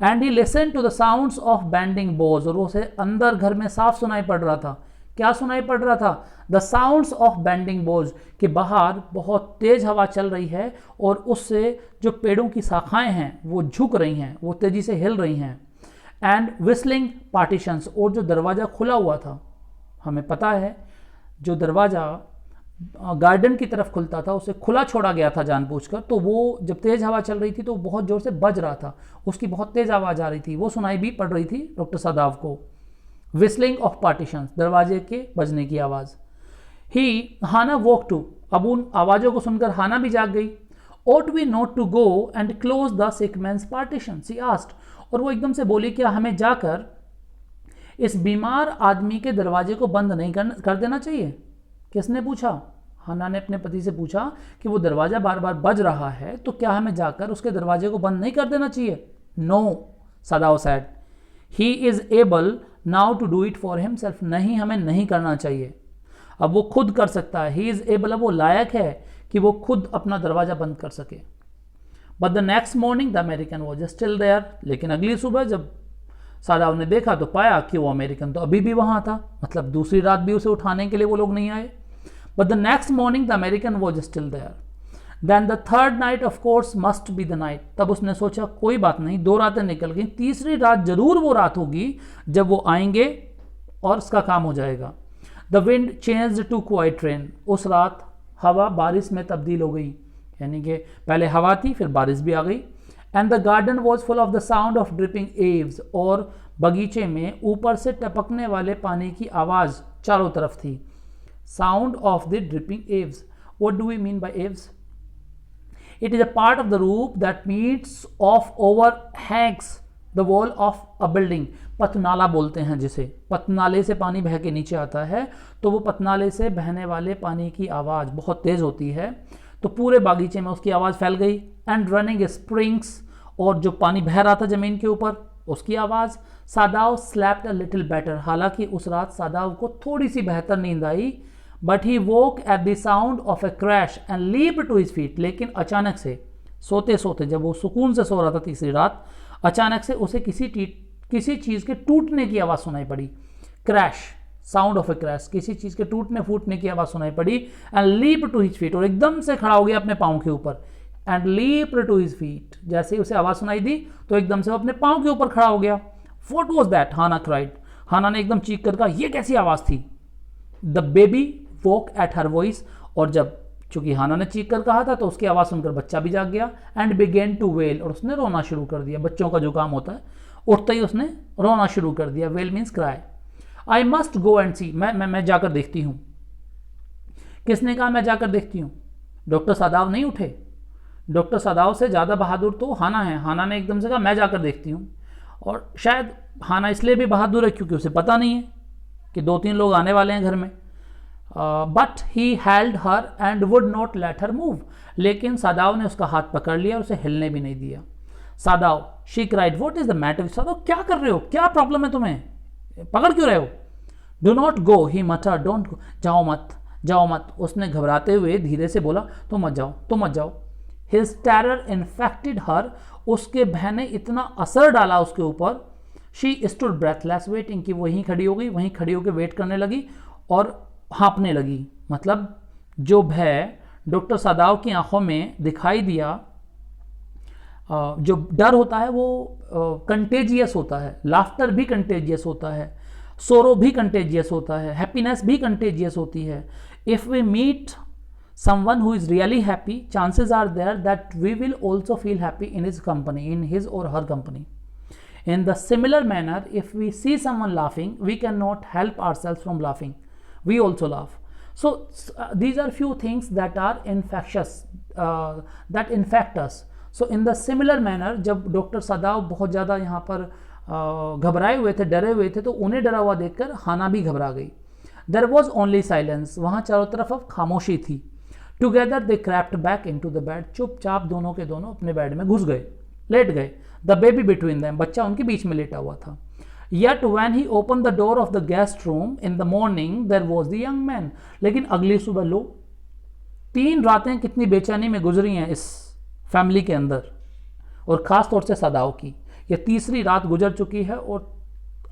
And he listen to the sounds of bending boughs. और उसे अंदर घर में साफ सुनाई पड़ रहा था। क्या सुनाई पड़ रहा था? द साउंड्स ऑफ बैंडिंग बोज, कि बाहर बहुत तेज हवा चल रही है और उससे जो पेड़ों की शाखाएं हैं वो झुक रही हैं, वो तेजी से हिल रही हैं। एंड विस्लिंग पार्टीशंस, और जो दरवाज़ा खुला हुआ था, हमें पता है जो दरवाज़ा गार्डन की तरफ खुलता था उसे खुला छोड़ा गया था जानबूझकर, तो वो जब तेज़ हवा चल रही थी तो बहुत ज़ोर से बज रहा था, उसकी बहुत तेज़ आवाज़ आ रही थी, वो सुनाई भी पड़ रही थी डॉक्टर सादाव को। विस्लिंग ऑफ पार्टीशंस, दरवाजे के बजने की आवाज़। ही हाना वॉक टू, अब उन आवाज़ों को सुनकर हाना भी जाग गई। ought we not to go and close the sick man's partition, she asked। और वो एकदम से बोली, क्या हमें जाकर इस बीमार आदमी के दरवाजे को बंद नहीं कर देना चाहिए? किसने पूछा? हाना ने अपने पति से पूछा कि वो दरवाजा बार बार बज रहा है, तो क्या हमें जाकर उसके दरवाजे को बंद नहीं कर देना चाहिए? No, Sadao said, he is able now to do it for himself. नहीं, हमें नहीं करना चाहिए, अब वो खुद कर सकता है। ही इज एबल, अब वो लायक है कि वो खुद अपना दरवाजा बंद कर सके। But the next morning the American was still there. लेकिन अगली सुबह जब सादाव ने देखा तो पाया कि वो अमेरिकन तो अभी भी वहां था, मतलब दूसरी रात भी उसे उठाने के लिए वो लोग नहीं आए। But the next morning the American was still there. Then the third night of course must be the night. तब उसने सोचा कोई बात नहीं, 2 रातें निकल गई, तीसरी रात जरूर वो रात होगी जब वो आएंगे और उसका काम हो जाएगा। The wind changed to quiet rain. उस रात हवा बारिश में तब्दील हो गई, यानी कि पहले हवा थी फिर बारिश भी आ गई। And the garden was full of the sound of dripping Aves. और बगीचे में ऊपर से टपकने वाले पानी की आवाज़ चारों तरफ थी। Sound of the dripping eaves, what do we mean by eaves? It is a part of the roof that meets of overhangs the wall of a building. पतनाला बोलते हैं जिसे, पतनाले से पानी बह के नीचे आता है, तो वो पतनाले से बहने वाले पानी की आवाज़ बहुत तेज़ होती है। तो पूरे बागीचे में उसकी आवाज़ फैल गई। एंड रनिंग स्प्रिंग्स, और जो पानी बह रहा था ज़मीन के ऊपर उसकी आवाज़। Sadao slept a little better, हालांकि उस रात सादाव को थोड़ी सी बेहतर नींद आई। But he woke at the sound of a crash and leap to his feet, लेकिन अचानक से सोते सोते, जब वो सुकून से सो रहा था तीसरी रात, अचानक से उसे किसी चीज़ के टूटने की आवाज़ सुनाई पड़ी। Crash, sound of a crash, किसी चीज़ के टूटने फूटने की आवाज़ सुनाई पड़ी। And leap to his feet, और एकदम से खड़ा हो गया अपने पाँव के ऊपर। And leap to his feet, जैसे ही उसे आवाज़ सुनाई दी तो एकदम से वो अपने पाँव के ऊपर खड़ा हो गया। What was that, Hana cried, Hana ने एकदम चीख कर कहा, ये कैसी आवाज़ थी। The baby woke at her voice, और जब चूंकि हाना ने चीख कर कहा था तो उसकी आवाज़ सुनकर बच्चा भी जाग गया। एंड बिगेन टू वेल, और उसने रोना शुरू कर दिया। बच्चों का जो काम होता है, उठते ही उसने रोना शुरू कर दिया। Wail means cry. I must go and see, मैं जाकर देखती हूँ। किसने कहा मैं जाकर देखती हूँ? डॉक्टर सादाव नहीं उठे। डॉक्टर सादाव से ज़्यादा बहादुर तो हाना है। हाना ने एकदम से कहा मैं जाकर देखती हूँ। और शायद हाना इसलिए भी बहादुर है क्योंकि उसे पता नहीं है कि 2-3 लोग आने वाले हैं घर में। But he held her and would not let her move, लेकिन सादाव ने उसका हाथ पकड़ लिया और उसे हिलने भी नहीं दिया। Sadao, she cried, what is the matter? Sadao, क्या कर रहे हो? क्या प्रॉब्लम है तुम्हें? पकड़ क्यों रहे हो? डू नॉट गो, ही मटर, डोंट गो, जाओ मत, जाओ मत। उसने घबराते हुए धीरे से बोला, तुम मत जाओ, तुम मत जाओ। हिज टेरर इन्फेक्टेड हर, उसके भय ने इतना असर डाला उसके ऊपर। शी स्टूड ब्रेथलेस वेटिंग, कि वहीं खड़ी हो गई, वहीं खड़ी होकर वेट करने लगी और हाँपने लगी। मतलब जो भय डॉक्टर सादाव की आंखों में दिखाई दिया, जो डर होता है वो कंटेजियस होता है। लाफ्टर भी कंटेजियस होता है, सोरो भी कंटेजियस होता है, हैप्पीनेस भी कंटेजियस होती है। If we meet someone who is really happy, chances are there that we will also feel happy in his company, in his or her company. In the similar manner, if we see someone laughing, we cannot help ourselves from laughing. We also laugh. So these are few things that are infectious, that infect us. So in the similar manner, जब doctor सादाव बहुत ज़्यादा यहाँ पर घबराए हुए थे, डरे हुए थे, तो उन्हें डरा हुआ देखकर हाना भी घबरा गई। There was only silence, वहाँ चारों तरफ अब खामोशी थी। Together they crept back into the bed, चुपचाप दोनों के दोनों अपने बेड में घुस गए, लेट गए। द बेबी बिटवीन देम, बच्चा उनके बीच में लेटा हुआ था। Yet when he opened the door of the guest room in the morning, there was the young man. लेकिन अगली सुबह लो, 3 रातें कितनी बेचैनी में गुजरी हैं इस फैमिली के अंदर, और ख़ास तौर से सादाव की। यह तीसरी रात गुजर चुकी है, और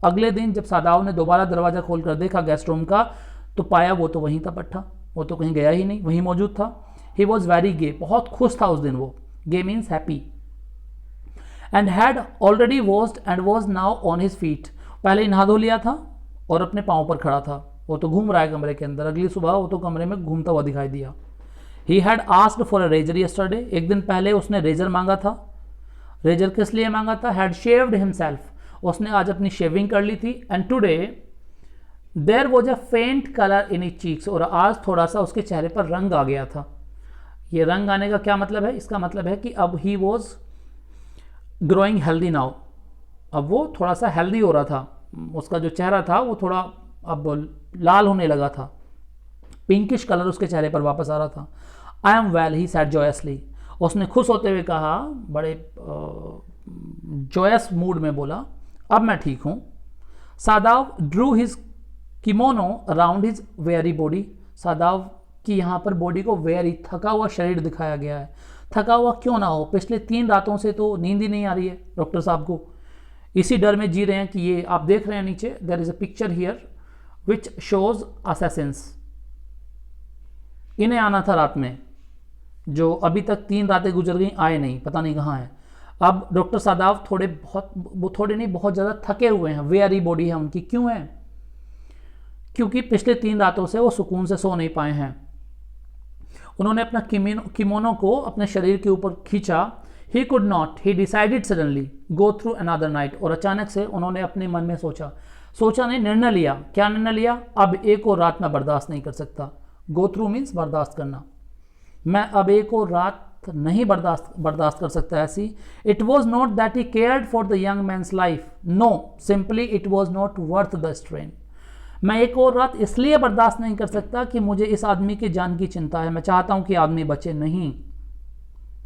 अगले दिन जब सादाव ने दोबारा दरवाज़ा खोलकर देखा गेस्ट रूम का, तो पाया वो तो वहीं था पट्टा, वो तो कहीं गया ही नहीं, वहीं मौजूद था। ही वॉज वेरी गे, बहुत खुश था उस दिन वो। Gay means happy. And had already washed and was now on his feet, पहले ही नहा धो लिया था और अपने पाँव पर खड़ा था। वो तो घूम रहा है कमरे के अंदर। अगली सुबह वो तो कमरे में घूमता हुआ दिखाई दिया। He had asked for a razor yesterday, एक दिन पहले उसने रेजर मांगा था। रेजर किस लिए मांगा था? हैड शेव्ड हिमसेल्फ, उसने आज अपनी शेविंग कर ली थी। And today there was a faint colour in is cheeks, और आज थोड़ा सा उसके चेहरे पर रंग आ गया था। ये रंग आने का क्या मतलब है? इसका मतलब है कि अब he was growing healthy now, अब वो थोड़ा सा हेल्दी हो रहा था। उसका जो चेहरा था वो थोड़ा अब लाल होने लगा था, पिंकिश कलर उसके चेहरे पर वापस आ रहा था। I am well, he said joyously, उसने खुश होते हुए कहा, बड़े जॉयस मूड में बोला, अब मैं ठीक हूँ। Sadao drew his kimono around his very body, Sadao की यहाँ पर बॉडी को वेरी, थका हुआ शरीर दिखाया गया है। थका हुआ क्यों ना हो, पिछले 3 रातों से तो नींद ही नहीं आ रही है डॉक्टर साहब को, इसी डर में जी रहे हैं कि ये आप देख रहे हैं नीचे, there is a picture here which shows assassins, इन्हें आना था रात में, जो अभी तक 3 रातें गुजर गई, आए नहीं, पता नहीं कहाँ हैं। अब डॉक्टर सादाव थोड़े नहीं बहुत ज़्यादा थके हुए हैं, वेरी बॉडी है उनकी। क्यों है? क्योंकि पिछले 3 रातों से वो सुकून से सो नहीं पाए हैं। उन्होंने अपना किमोनो को अपने शरीर के ऊपर खींचा। ही could not, he decided suddenly go through another night, और अचानक से उन्होंने अपने मन में सोचा नहीं, निर्णय लिया। क्या निर्णय लिया? अब एक और रात मैं बर्दाश्त नहीं कर सकता। गो थ्रू मीन्स बर्दाश्त करना। मैं अब एक और रात नहीं बर्दाश्त कर सकता ऐसी। It was not that he cared for the young man's life, no, simply it was not worth the strain. मैं एक और रात इसलिए बर्दाश्त नहीं कर सकता कि मुझे इस आदमी की जान की चिंता है, मैं चाहता हूं कि आदमी बचे नहीं,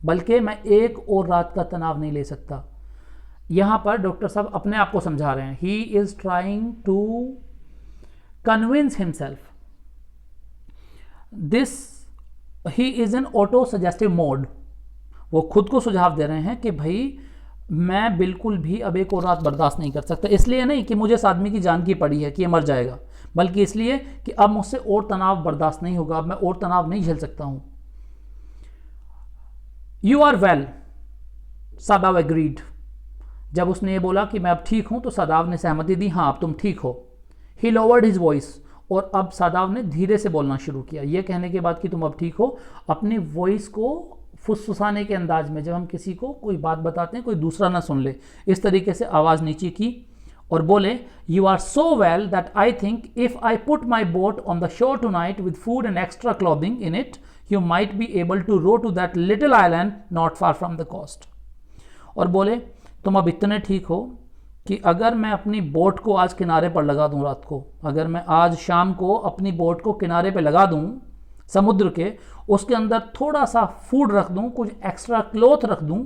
बल्कि मैं एक और रात का तनाव नहीं ले सकता। यहां पर डॉक्टर साहब अपने आप को समझा रहे हैं, he is trying to convince himself this, he is in auto suggestive mode. वो खुद को सुझाव दे रहे हैं कि भाई मैं बिल्कुल भी अब एक और रात बर्दाश्त नहीं कर सकता, इसलिए नहीं कि मुझे इस आदमी की जान की पड़ी है कि ये मर जाएगा, बल्कि इसलिए कि अब मुझसे और तनाव बर्दाश्त नहीं होगा, अब मैं और तनाव नहीं झेल सकता हूं। You are well, Sadao agreed. जब उसने ये बोला कि मैं अब ठीक हूं तो सादाव ने सहमति दी, हाँ अब तुम ठीक हो। ही लोवर्ड हिज वॉइस, और अब सादाव ने धीरे से बोलना शुरू किया। यह कहने के बाद कि तुम अब ठीक हो, अपनी वॉइस को फुसफुसाने के अंदाज में, जब हम किसी को कोई बात बताते हैं कोई दूसरा ना सुन ले, इस तरीके से आवाज़ नीचे की और बोले, you are so well that I think if I put my boat on the shore tonight with food and extra clothing in it, you might be able to row to that little island not far from the coast. और बोले तुम अब इतने ठीक हो कि अगर मैं अपनी बोट को आज किनारे पर लगा दूं रात को, अगर मैं आज शाम को अपनी बोट को किनारे पर लगा दूं समुद्र के, उसके अंदर थोड़ा सा फूड रख दूं, कुछ एक्स्ट्रा क्लोथ रख दूं,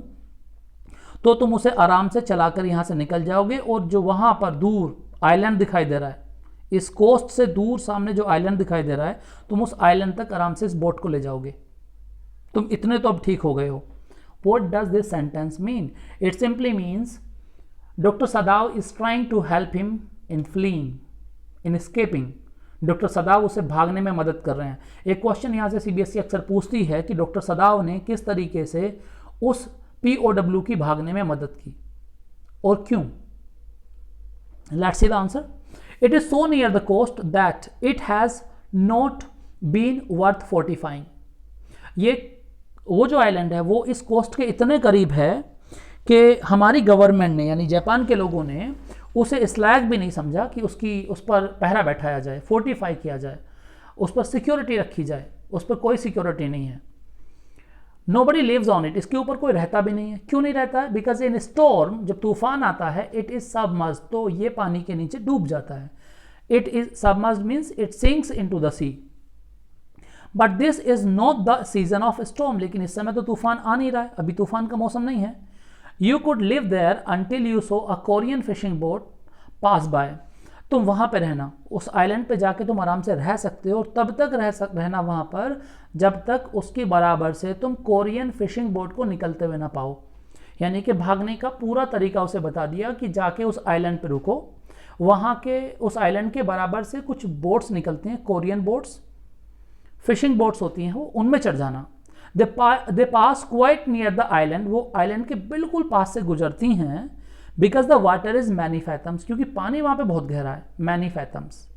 तो तुम उसे आराम से चलाकर यहां से निकल जाओगे, और जो वहां पर दूर आइलैंड दिखाई दे रहा है, इस कोस्ट से दूर सामने जो आइलैंड दिखाई दे रहा है, तुम उस आइलैंड तक आराम से इस बोट को ले जाओगे। तुम इतने तो अब ठीक हो गए हो। What does this sentence mean? It simply means Dr. Sadav is trying to help him in fleeing, in escaping. Doctor सदाव उसे भागने में मदद कर रहे हैं। एक क्वेश्चन यहाँ से सीबीएसई अक्सर पूछती है कि डॉक्टर सदाव ने किस तरीके से उस पीओडब्ल्यू की भागने में मदद की और क्यों। Let's see the answer. It is so near the coast that it has not been worth fortifying. ये वो जो आइलैंड है वो इस कोस्ट के इतने करीब है कि हमारी गवर्नमेंट ने, यानी जापान के लोगों ने, उसे इस लायक भी नहीं समझा कि उस पर पहरा बैठाया जाए, फोर्टिफाई किया जाए, उस पर सिक्योरिटी रखी जाए। उस पर कोई सिक्योरिटी नहीं है। नोबडी लिव्स ऑन इट, इसके ऊपर कोई रहता भी नहीं है। क्यों नहीं रहता है? बिकॉज इन स्टॉर्म, जब तूफान आता है, इट इज सबमर्ज्ड, तो ये पानी के नीचे डूब जाता है। It is submerged means it sinks into the sea. But this is not the season of storm, लेकिन इस समय तो तूफान आ नहीं रहा है, अभी तूफान का मौसम नहीं है। You could live there until you saw a Korean fishing boat pass by. तुम वहां पे रहना, उस आइलैंड पे जाके तुम आराम से रह सकते हो, और तब तक रहना वहां पर जब तक उसके बराबर से तुम कोरियन फिशिंग बोट को निकलते हुए ना पाओ। यानी कि भागने का पूरा तरीका उसे बता दिया कि जाके उस आइलैंड पे रुको, वहां के उस आइलैंड के बराबर से कुछ बोट्स निकलती हैं, कोरियन बोट्स, फिशिंग बोट्स होती हैं, वो उनमें चढ़ जाना। They pass quite near the island, वो आइलैंड के बिल्कुल पास से गुजरती हैं। Because the water is many fathoms, क्योंकि पानी वहां पे बहुत गहरा है। Many fathoms,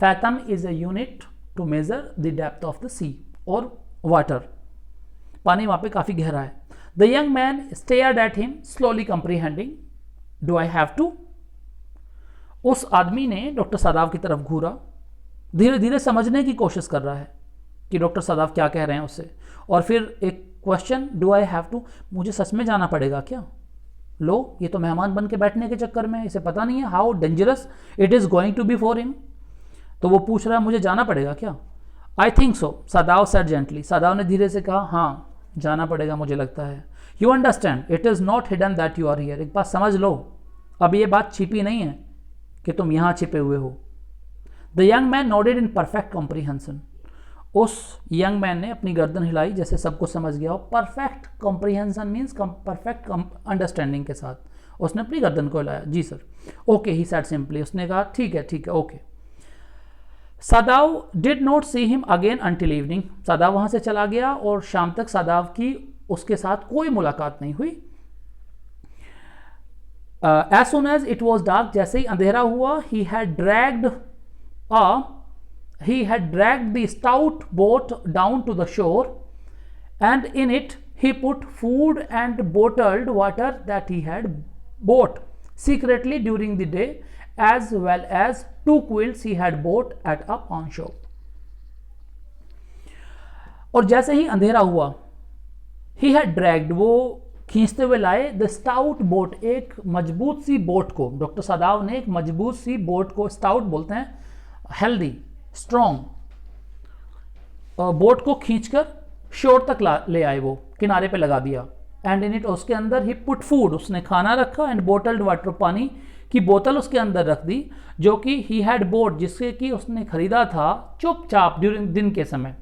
fathom is a unit to measure the depth of the sea और वाटर। पानी वहां पे काफी गहरा है। The young man stared at him slowly comprehending, do I have to. उस आदमी ने डॉक्टर सदाव की तरफ घूरा, धीरे धीरे समझने की कोशिश कर रहा है कि डॉक्टर सदाव क्या कह रहे हैं उससे। और फिर एक question, do I have to, मुझे सच में जाना पड़ेगा क्या? लो, ये तो मेहमान बन के बैठने के चक्कर में, इसे पता नहीं है how dangerous it is going to be for him. तो वो पूछ रहा है मुझे जाना पड़ेगा क्या? I think so, Sadao said gently. सदाव ने धीरे से कहा, हाँ जाना पड़ेगा मुझे लगता है। You understand it is not hidden that you are here. एक बात समझ लो, अब ये बात छिपी नहीं है कि तुम यहां छिपे हुए हो। The young man nodded in perfect comprehension. उस यंग मैन ने अपनी गर्दन हिलाई जैसे सब कुछ समझ गया हो। Perfect comprehension means perfect understanding के साथ उसने अपनी गर्दन को हिलाया। जी sir. Okay, he said simply, उसने कहा ठीक है okay. Sadao did not see him again until evening. Sadao वहां से चला गया और शाम तक सदाव की उसके साथ कोई मुलाकात नहीं हुई। As soon as it was dark, जैसे ही अंधेरा हुआ, he had dragged the stout boat down to the shore, and in it he put food and bottled water that he had bought secretly during the day, as well as 2 quilts he had bought at a pawn shop. और जैसे ही अंधेरा हुआ, he had dragged, वो खींचते हुए लाए the stout boat, एक मजबूत सी बोट को। डॉक्टर सदाव ने एक मजबूत सी बोट को, स्टाउट बोलते हैं हेल्दी स्ट्रॉन्ग, बोट को खींचकर शोर तक ले आए, वो किनारे पे लगा दिया। एंड इन इट, उसके अंदर ही पुट फूड, उसने खाना रखा, एंड बोटल्ड वाटर, पानी की बोतल उसके अंदर रख दी, जो कि ही हैड बोट, जिससे कि उसने खरीदा था चुपचाप ड्यूरिंग दिन के समय।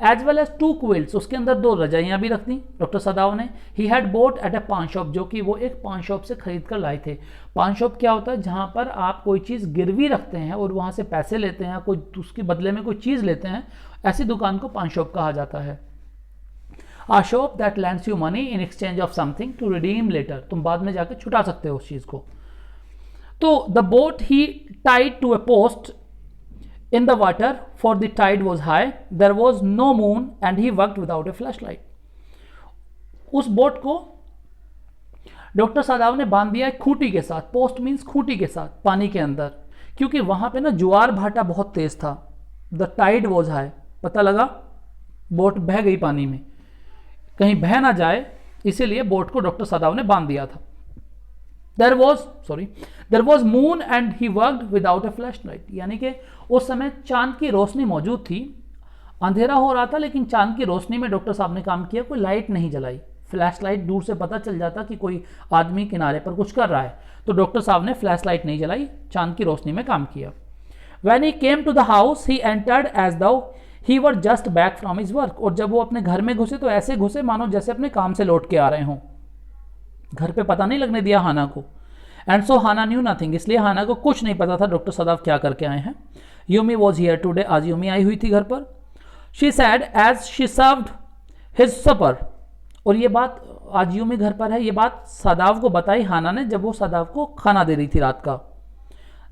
एज वेल एज 2 क्विल्ट्स, उसके अंदर 2 रजाइयाँ भी रख दी डॉक्टर सदाव ने। ही हैड बोट एट ए पान शॉप, जो कि वो एक पान शॉप से खरीद कर लाए थे। पान शॉप क्या होता है? जहाँ पर आप कोई चीज़ गिरवी रखते हैं और वहाँ से पैसे लेते हैं, कोई उसके बदले में कोई चीज़ लेते हैं, ऐसी दुकान को पान शॉप कहा जाता है। A shop that lends you money in exchange of something to redeem later, तुम बाद में जाकर छुटा सकते हो उस चीज़ को। तो the boat he tied to a post in the water, for the tide was high, there was no moon and he worked without a flashlight. उस बोट को डॉक्टर सदाव ने बांध दिया एक खूंटी के साथ, पोस्ट मीन्स खूंटी के साथ, पानी के अंदर, क्योंकि वहां पे ना ज्वार भाटा बहुत तेज था। द टाइड वॉज हाई, पता लगा बोट बह गई पानी में, कहीं बह ना जाए, इसीलिए बोट को डॉक्टर सदाव ने बांध दिया था। There was moon and he worked without a flashlight, यानी कि उस समय चांद की रोशनी मौजूद थी, अंधेरा हो रहा था लेकिन चांद की रोशनी में डॉक्टर साहब ने काम किया, कोई लाइट नहीं जलाई। फ्लैश लाइट दूर से पता चल जाता कि कोई आदमी किनारे पर कुछ कर रहा है, तो डॉक्टर साहब ने फ्लैश लाइट नहीं जलाई, चांद की रोशनी में काम किया। When he came to the house, he entered as though he were just back from his work, और जब वो अपने घर में घुसे तो ऐसे घुसे मानो जैसे अपने काम से लौट के आ रहे हों, घर पे पता नहीं लगने दिया हाना को। And so Hana knew nothing, इसलिए हाना को कुछ नहीं पता था डॉक्टर सदाव क्या करके आए हैं। यूमी वॉज हियर टुडे, आज यूमी आई हुई थी घर पर। She said as she served his supper, और ये बात, आज यूमी घर पर है, ये बात सदाव को बताई हाना ने जब वो सदाव को खाना दे रही थी रात का।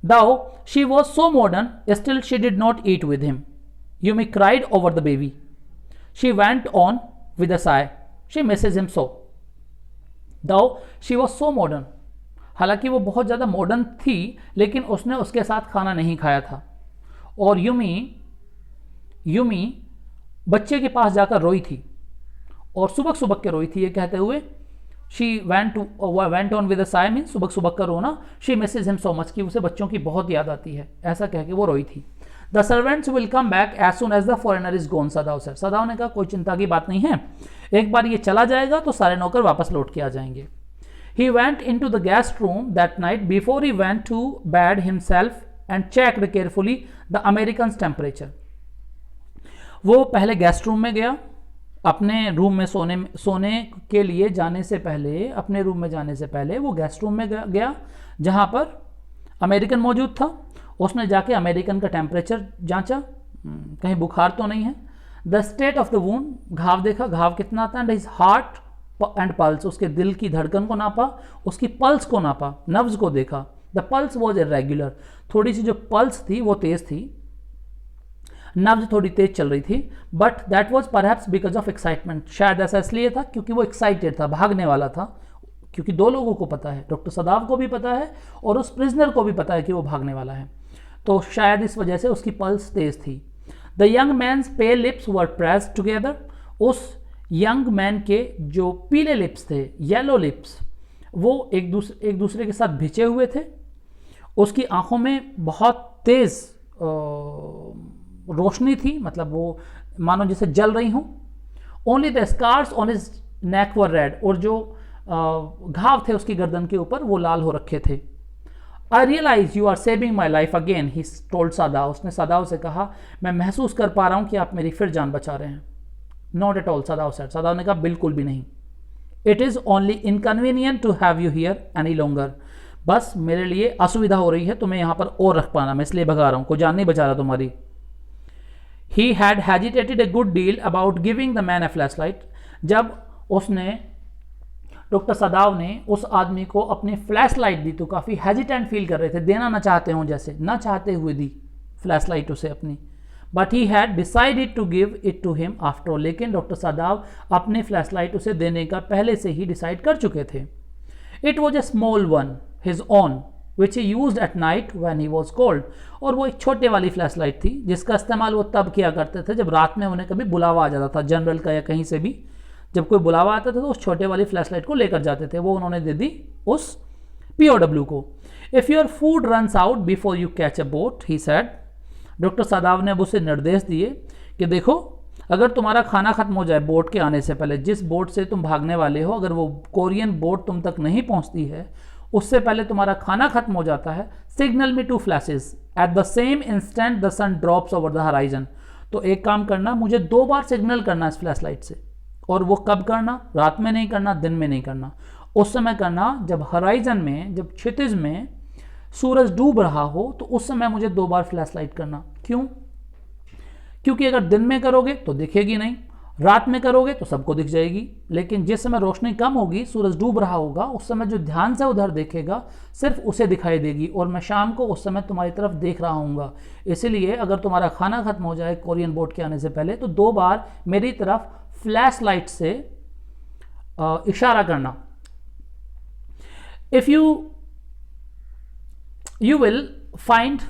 Though she was so modern, still she did not eat with him. Yumi cried over the baby, she went on with a sigh, she misses him so. Though she was so modern, हालांकि वो बहुत ज़्यादा modern थी लेकिन उसने उसके साथ खाना नहीं खाया था। और यूमी बच्चे के पास जाकर रोई थी, और सुबह सुबह के रोई थी, ये कहते हुए she went on with a sigh mean सुबह सुबह का रोना, she misses him so much, कि उसे बच्चों की बहुत याद आती है, ऐसा कह के वो रोई थी। The servants will come back as soon as the foreigner is gone, Sadao said, Sadao ने कहा कोई चिंता की बात नहीं है, एक बार ये चला जाएगा तो सारे नौकर वापस लौट के आ जाएंगे। He went into the guest room that night before he went to bed himself and checked carefully the American's temperature. वो पहले गेस्ट रूम में गया, अपने रूम में सोने के लिए जाने से पहले, अपने रूम में जाने से पहले वो गेस्ट रूम में गया जहाँ पर अमेरिकन मौजूद था। उसने जाके अमेरिकन का टेम्परेचर जांचा, कहीं बुखार तो नहीं है। The state of the wound, घाव देखा, घाव कितना था, and his heart and pulse, उसके दिल की धड़कन को नापा, उसकी पल्स को नापा, नर्व्स को देखा। द पल्स वॉज इरेगुलर, थोड़ी सी जो पल्स थी वो तेज थी, नर्व्स थोड़ी तेज चल रही थी, but that was perhaps because of excitement, शायद ऐसा इसलिए था क्योंकि वो एक्साइटेड था, भागने वाला था, क्योंकि 2 लोगों को पता है, डॉक्टर सदाव को भी पता है और उस प्रिजनर को भी पता है कि वो भागने वाला है, तो शायद इस वजह से उसकी पल्स तेज थी। The young man's pale lips were pressed together, उस यंग मैन के जो पीले लिप्स थे, येलो लिप्स, वो एक दूसरे के साथ भिचे हुए थे। उसकी आंखों में बहुत तेज रोशनी थी, मतलब वो मानो जैसे जल रही हूँ। Only the scars on his neck were red, और जो घाव थे उसकी गर्दन के ऊपर वो लाल हो रखे थे। I realize you are saving my life again, he told Sadao, उसने सदाव से कहा मैं महसूस कर पा रहा हूँ कि आप मेरी फिर जान बचा रहे हैं। Not at all, Sadao said, Sadao ने कहा बिल्कुल भी नहीं। It is only inconvenient to have you here any longer, बस मेरे लिए असुविधा हो रही है तुम्हें यहाँ पर और रख पाना, मैं इसलिए भगा रहा हूँ, कोई जान नहीं बचा रहा तुम्हारी। He had hesitated A good deal about giving the man A flash light, जब उसने, डॉक्टर सदाव ने उस आदमी को अपनी फ्लैश लाइट दी तो काफ़ी हेजिटेंट फील कर रहे थे, देना ना चाहते हों, जैसे ना चाहते हुए दी फ्लैश लाइट उसे अपनी। But he had decided to give it to him after all, लेकिन डॉक्टर सदाव अपनी फ्लैश लाइट उसे देने का पहले से ही डिसाइड कर चुके थे। It was a small one, his own, which he used at night when he was cold, और वो एक छोटे वाली फ्लैश लाइट थी जिसका इस्तेमाल वो तब किया करते थे जब रात में उन्हें कभी बुलावा आ जाता था, जनरल का या कहीं से भी, जब कोई बुलावा आता था तो उस छोटे वाली फ्लैश लाइट को लेकर जाते थे, वो उन्होंने दे दी उस POW को। If your food runs out before you catch a boat, he said, doctor Sadao ने अब उसे निर्देश दिए कि देखो, अगर तुम्हारा खाना खत्म हो जाए बोट के आने से पहले, जिस बोट से तुम भागने वाले हो, अगर वो कोरियन बोट तुम तक नहीं पहुंचती है, उससे पहले तुम्हारा खाना खत्म हो जाता है, signal me 2 flashes at the same instant the sun drops over the horizon. तो एक काम करना, मुझे 2 बार सिग्नल करना इस फ्लैश लाइट से, और वो कब करना, रात में नहीं करना, दिन में नहीं करना, उस समय करना जब हराइजन में, जब क्षितिज में सूरज डूब रहा हो, तो उस समय मुझे 2 बार फ्लैश लाइट करना। क्यों? क्योंकि अगर दिन में करोगे तो दिखेगी नहीं, रात में करोगे तो सबको दिख जाएगी, लेकिन जिस समय रोशनी कम होगी, सूरज डूब रहा होगा, उस समय जो ध्यान से उधर देखेगा सिर्फ उसे दिखाई देगी, और मैं शाम को उस समय तुम्हारी तरफ देख रहा हूँगा। इसीलिए अगर तुम्हारा खाना खत्म हो जाए कोरियन बोट के आने से पहले, तो 2 बार मेरी तरफ फ्लैश लाइट से इशारा करना। If you will find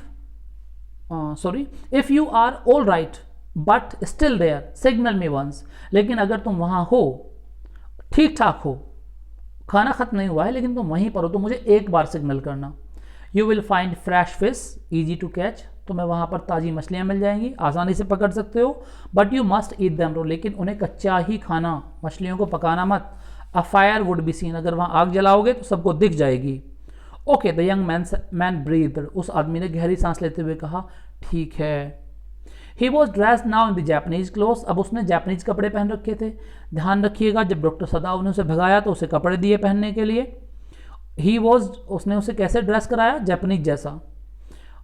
if you are all right but still there, signal me once। लेकिन अगर तुम वहां हो, ठीक ठाक हो, खाना खत्म नहीं हुआ है, लेकिन तुम वहीं पर हो, तो मुझे एक बार सिग्नल करना। You will find fresh fish easy to catch, तुम्हें वहां पर ताज़ी मछलियां मिल जाएंगी, आसानी से पकड़ सकते हो, but you must eat them raw, लेकिन उन्हें कच्चा ही खाना, मछलियों को पकाना मत। A fire would be seen, अगर वहां आग जलाओगे तो सबको दिख जाएगी। Okay, the young man breathe, उस आदमी ने गहरी सांस लेते हुए कहा, ठीक है। He was dressed now in the Japanese clothes, अब उसने जापानीज कपड़े पहन रखे थे। ध्यान रखिएगा, जब डॉक्टर सदाव ने उसे भगाया तो उसे कपड़े दिए पहनने के लिए। उसने उसे कैसे ड्रेस कराया? जापानीज जैसा।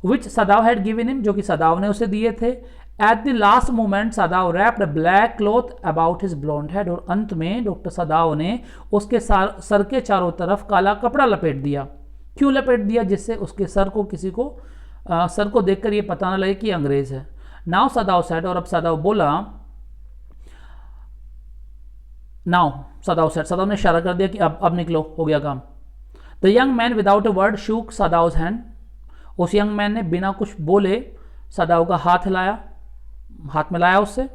Which Sadao had given him, जो कि सदाव ने उसे दिए थे। At the last moment Sadao wrapped black cloth about his blonde head, और अंत में डॉक्टर सदाव ने उसके सर के चारों तरफ काला कपड़ा लपेट दिया। क्यों लपेट दिया? जिससे उसके सर को सर को देखकर ये पता ना लगे कि अंग्रेज है। नाउ सदाव सेड, और अब सदाव बोला, नाउ सदाव सेड, सदाव ने इशारा कर दिया कि अब निकलो, हो गया काम। The young man without a word shook Sadao's hand, उस यंग मैन ने बिना कुछ बोले सदाव का हाथ हिलाया, हाथ मिलाया उससे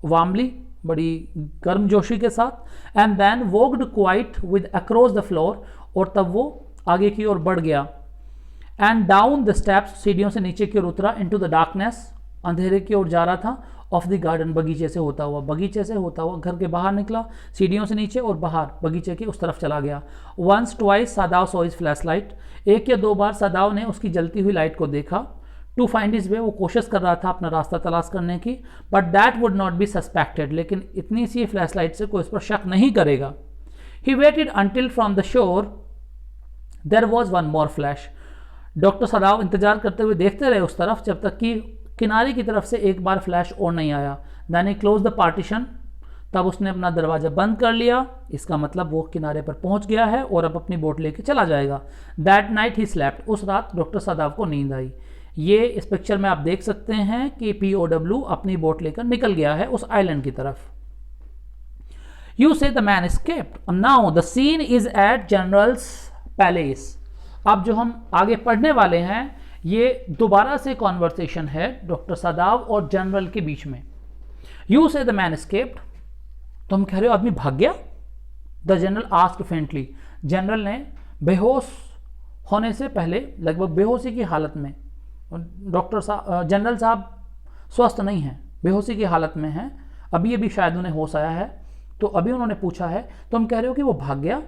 वार्मली, बड़ी गर्मजोशी के साथ। And then walked quite with across the floor, और तब वो आगे की ओर बढ़ गया। एंड डाउन द स्टेप्स, सीढ़ियों से नीचे की ओर उतरा। इनटू द डार्कनेस, अंधेरे की ओर जा रहा था। ऑफ द गार्डन, बगीचे से होता हुआ घर के बाहर निकला, सीढ़ियों से नीचे और बाहर बगीचे की उस तरफ चला गया। Once twice Sadao saw his flash light, 1 या 2 बार सदाव ने उसकी जलती हुई लाइट को देखा। टू फाइंड हिज वे, वो कोशिश कर रहा था अपना रास्ता तलाश करने की, but that would not be suspected, लेकिन इतनी सी फ्लैश लाइट से कोई इस पर शक नहीं करेगा। He waited until from the shore there was one more flash, doctor Sadao इंतजार करते हुए देखते रहे उस तरफ, जब तक कि किनारे की तरफ से एक बार फ्लैश और नहीं आया। Then he close the partition, तब उसने अपना दरवाजा बंद कर लिया। इसका मतलब वो किनारे पर पहुंच गया है और अब अपनी बोट लेके चला जाएगा। दैट नाइट ही स्लेप्ट, उस रात डॉक्टर सदाव को नींद आई। ये इस पिक्चर में आप देख सकते हैं कि POW अपनी बोट लेकर निकल गया है उस आइलैंड की तरफ। You see the man escaped, now the scene is at general's palace. अब जो हम आगे पढ़ने वाले हैं ये दोबारा से कॉन्वर्सेशन है डॉक्टर सदाव और जनरल के बीच में। You see the man escaped, तो हम कह रहे हो आदमी भाग गया। The general asked faintly, general ने बेहोश होने से पहले, लगभग बेहोशी की हालत में, जनरल साहब स्वस्थ नहीं हैं, बेहोशी की हालत में हैं, अभी अभी शायद उन्हें होश आया है, तो अभी उन्होंने पूछा है, तो हम कह रहे हो कि वो भाग गया।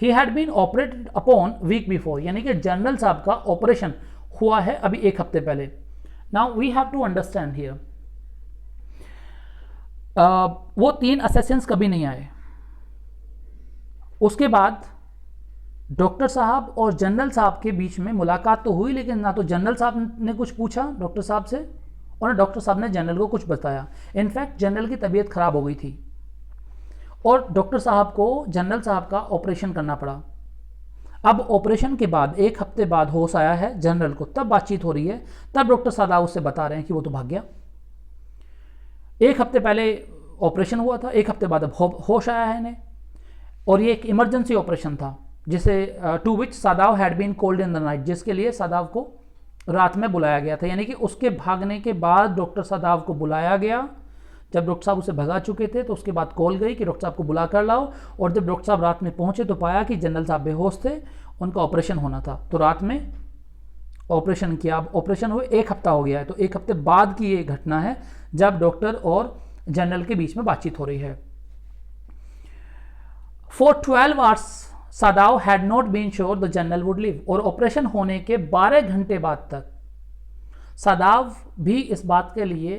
He had been operated upon week before, यानी कि जनरल साहब का ऑपरेशन हुआ है अभी 1 हफ्ते पहले। Now we have to understand here, वो 3 असैसिन्स कभी नहीं आए। उसके बाद डॉक्टर साहब और जनरल साहब के बीच में मुलाकात तो हुई, लेकिन ना तो जनरल साहब ने कुछ पूछा डॉक्टर साहब से और ना डॉक्टर साहब ने जनरल को कुछ बताया। इनफैक्ट जनरल की तबीयत खराब हो गई थी और डॉक्टर साहब को जनरल साहब का ऑपरेशन करना पड़ा। अब ऑपरेशन के बाद 1 हफ्ते बाद होश आया है जनरल को, तब बातचीत हो रही है, तब डॉक्टर सदाव उससे बता रहे हैं कि वो तो भाग गया। 1 हफ्ते पहले ऑपरेशन हुआ था, 1 हफ्ते बाद अब होश आया है इन्हें, और ये एक इमरजेंसी ऑपरेशन था जिसे to which Sadao had been called in the night, जिसके लिए सदाव को रात में बुलाया गया था। यानी कि उसके भागने के बाद डॉक्टर सदाव को बुलाया गया जब डॉक्टर साहब उसे भगा चुके थे तो उसके बाद कॉल गई कि डॉक्टर साहब को बुला कर लाओ, और जब डॉक्टर साहब रात में पहुंचे तो पाया कि जनरल साहब बेहोश थे, उनका ऑपरेशन होना था। तो रात में ऑपरेशन किया। अब ऑपरेशन हुए 1 हफ्ता हो गया है, तो 1 हफ्ते बाद की ये घटना है जब डॉक्टर और जनरल के बीच में बातचीत हो रही है। For 12 hours Sadao had not been sure the general would live, और ऑपरेशन होने के 12 घंटे बाद तक सदाव भी इस बात के लिए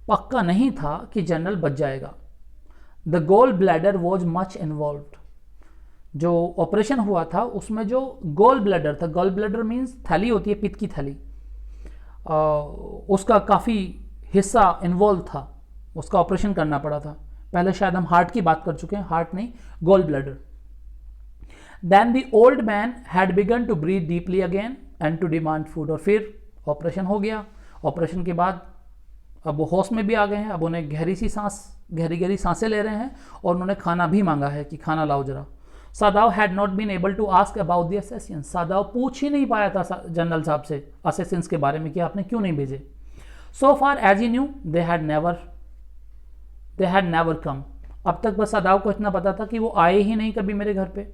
पक्का नहीं था कि जनरल बच जाएगा। The gall bladder was much involved. जो ऑपरेशन हुआ था उसमें जो गोल ब्लैडर था, गोल ब्लैडर मीन्स थैली होती है, पित्त की थैली, उसका काफ़ी हिस्सा इन्वॉल्व था, उसका ऑपरेशन करना पड़ा था। पहले शायद हम हार्ट की बात कर चुके हैं, हार्ट नहीं, gall bladder. Then the old man had begun to breathe deeply again and to demand food, और फिर ऑपरेशन हो गया। ऑपरेशन के बाद अब वो होश में भी आ गए हैं, अब उन्हें गहरी गहरी सांसें ले रहे हैं, और उन्होंने खाना भी मांगा है कि खाना लाओ जरा। Sadao had not been able to ask about the assassin, Sadao पूछ ही नहीं पाया था जनरल साहब से असैसिन्स के बारे में कि आपने क्यों नहीं भेजे। So far as he knew they had never come, अब तक बस सदाव को इतना पता था कि वो आए ही नहीं कभी मेरे घर पे।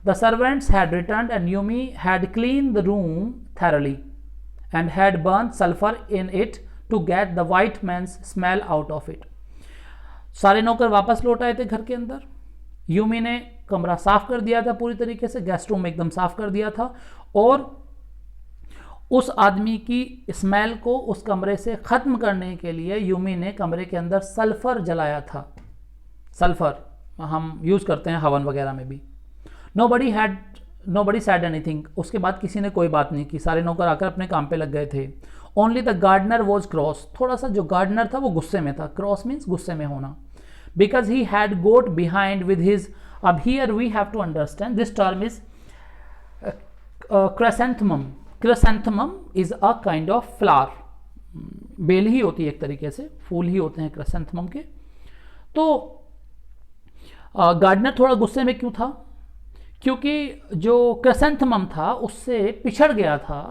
The servants had returned and Yumi had clean the room thoroughly and had burn sulphur in it to get the white man's smell out of it. सारे नौकर वापस लौट आए थे घर के अंदर। यूमी ने कमरा साफ कर दिया था पूरी तरीके से, गेस्ट रूम एकदम साफ कर दिया था, और उस आदमी की स्मेल को उस कमरे से ख़त्म करने के लिए यूमी ने कमरे के अंदर सल्फ़र जलाया था। सल्फ़र हम यूज़ करते हैं हवन वगैरह में भी। नोबडी सैड एनीथिंग, उसके बाद किसी ने कोई बात नहीं की, सारे नौकर आकर अपने काम पे लग गए थे। Only the gardener was cross, थोड़ा सा जो गार्डनर था वो गुस्से में था, क्रॉस मीन्स गुस्से में होना, because he had got behind with his, अब here we have to understand this term is chrysanthemum. Chrysanthemum is a kind of flower, बेल ही होती है एक तरीके से, फूल ही होते हैं क्रेसेंथमम के। तो गार्डनर थोड़ा गुस्से में क्यों था? क्योंकि जो क्रेसेंथमम था उससे पिछड़ गया था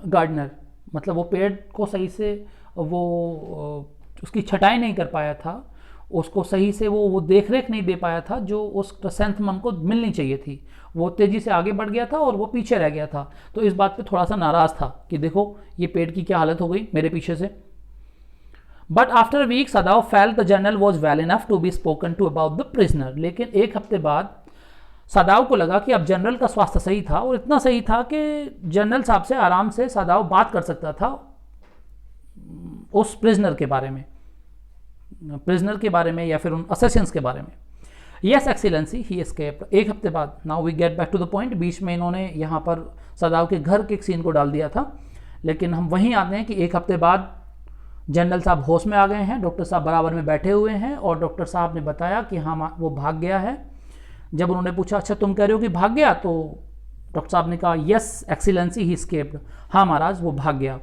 गार्डनर, मतलब वो पेड़ को सही से वो उसकी छटाई नहीं कर पाया था, उसको सही से वो देख रेख नहीं दे पाया था जो उस क्रेसेंथमम को मिलनी चाहिए थी। वो तेज़ी से आगे बढ़ गया था और वो पीछे रह गया था, तो इस बात पे थोड़ा सा नाराज़ था कि देखो ये पेड़ की क्या हालत हो गई मेरे पीछे से। But after week Sadao felt the general was well enough to be spoken to about the prisoner, लेकिन 1 हफ्ते बाद सदाव को लगा कि अब जनरल का स्वास्थ्य सही था, और इतना सही था कि जनरल साहब से आराम से सदाव बात कर सकता था उस प्रिजनर के बारे में या फिर उन असैसिन्स के बारे में। यस एक्सीलेंसी ही एस्केप्ड, 1 हफ्ते बाद। Now we get back to the point, बीच में इन्होंने यहाँ पर सदाव के घर के एक सीन को डाल दिया था, लेकिन हम वहीं आते हैं कि 1 हफ्ते बाद जनरल साहब होश में आ गए हैं, डॉक्टर साहब बराबर में बैठे हुए हैं, और डॉक्टर साहब ने बताया कि हाँ वो भाग गया है। जब उन्होंने पूछा अच्छा तुम कह रहे हो कि भाग गया, तो डॉक्टर साहब ने कहा यस एक्सीलेंसी ही एस्केप्ड, हाँ महाराज वो भाग गया।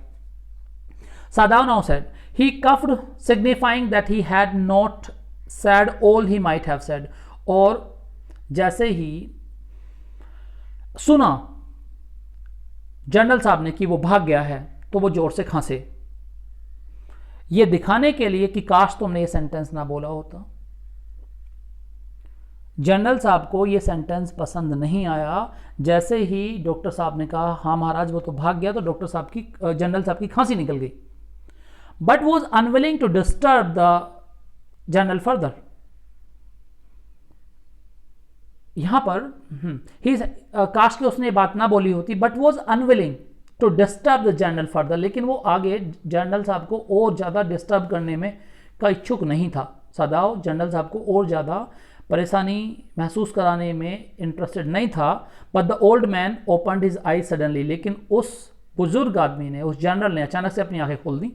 सदाव now said he cuffed signifying that he had not said all he might have said, और जैसे ही सुना जनरल साहब ने कि वो भाग गया है तो वो जोर से खांसे, ये दिखाने के लिए कि काश तुमने ये सेंटेंस ना बोला होता। जनरल साहब को ये सेंटेंस पसंद नहीं आया। जैसे ही डॉक्टर साहब ने कहा हाँ महाराज वो तो भाग गया, तो जनरल साहब की खांसी निकल गई। But was unwilling to disturb the general further, यहां पर काश के उसने बात ना बोली होती, but was unwilling to disturb the general further, लेकिन वो आगे जनरल साहब को और ज़्यादा डिस्टर्ब करने में का इच्छुक नहीं था। सदाव जनरल साहब को और ज़्यादा परेशानी महसूस कराने में इंटरेस्टेड नहीं था। But the old man opened his I suddenly, लेकिन उस बुजुर्ग आदमी ने, उस जनरल ने अचानक से अपनी आंखें खोल दी।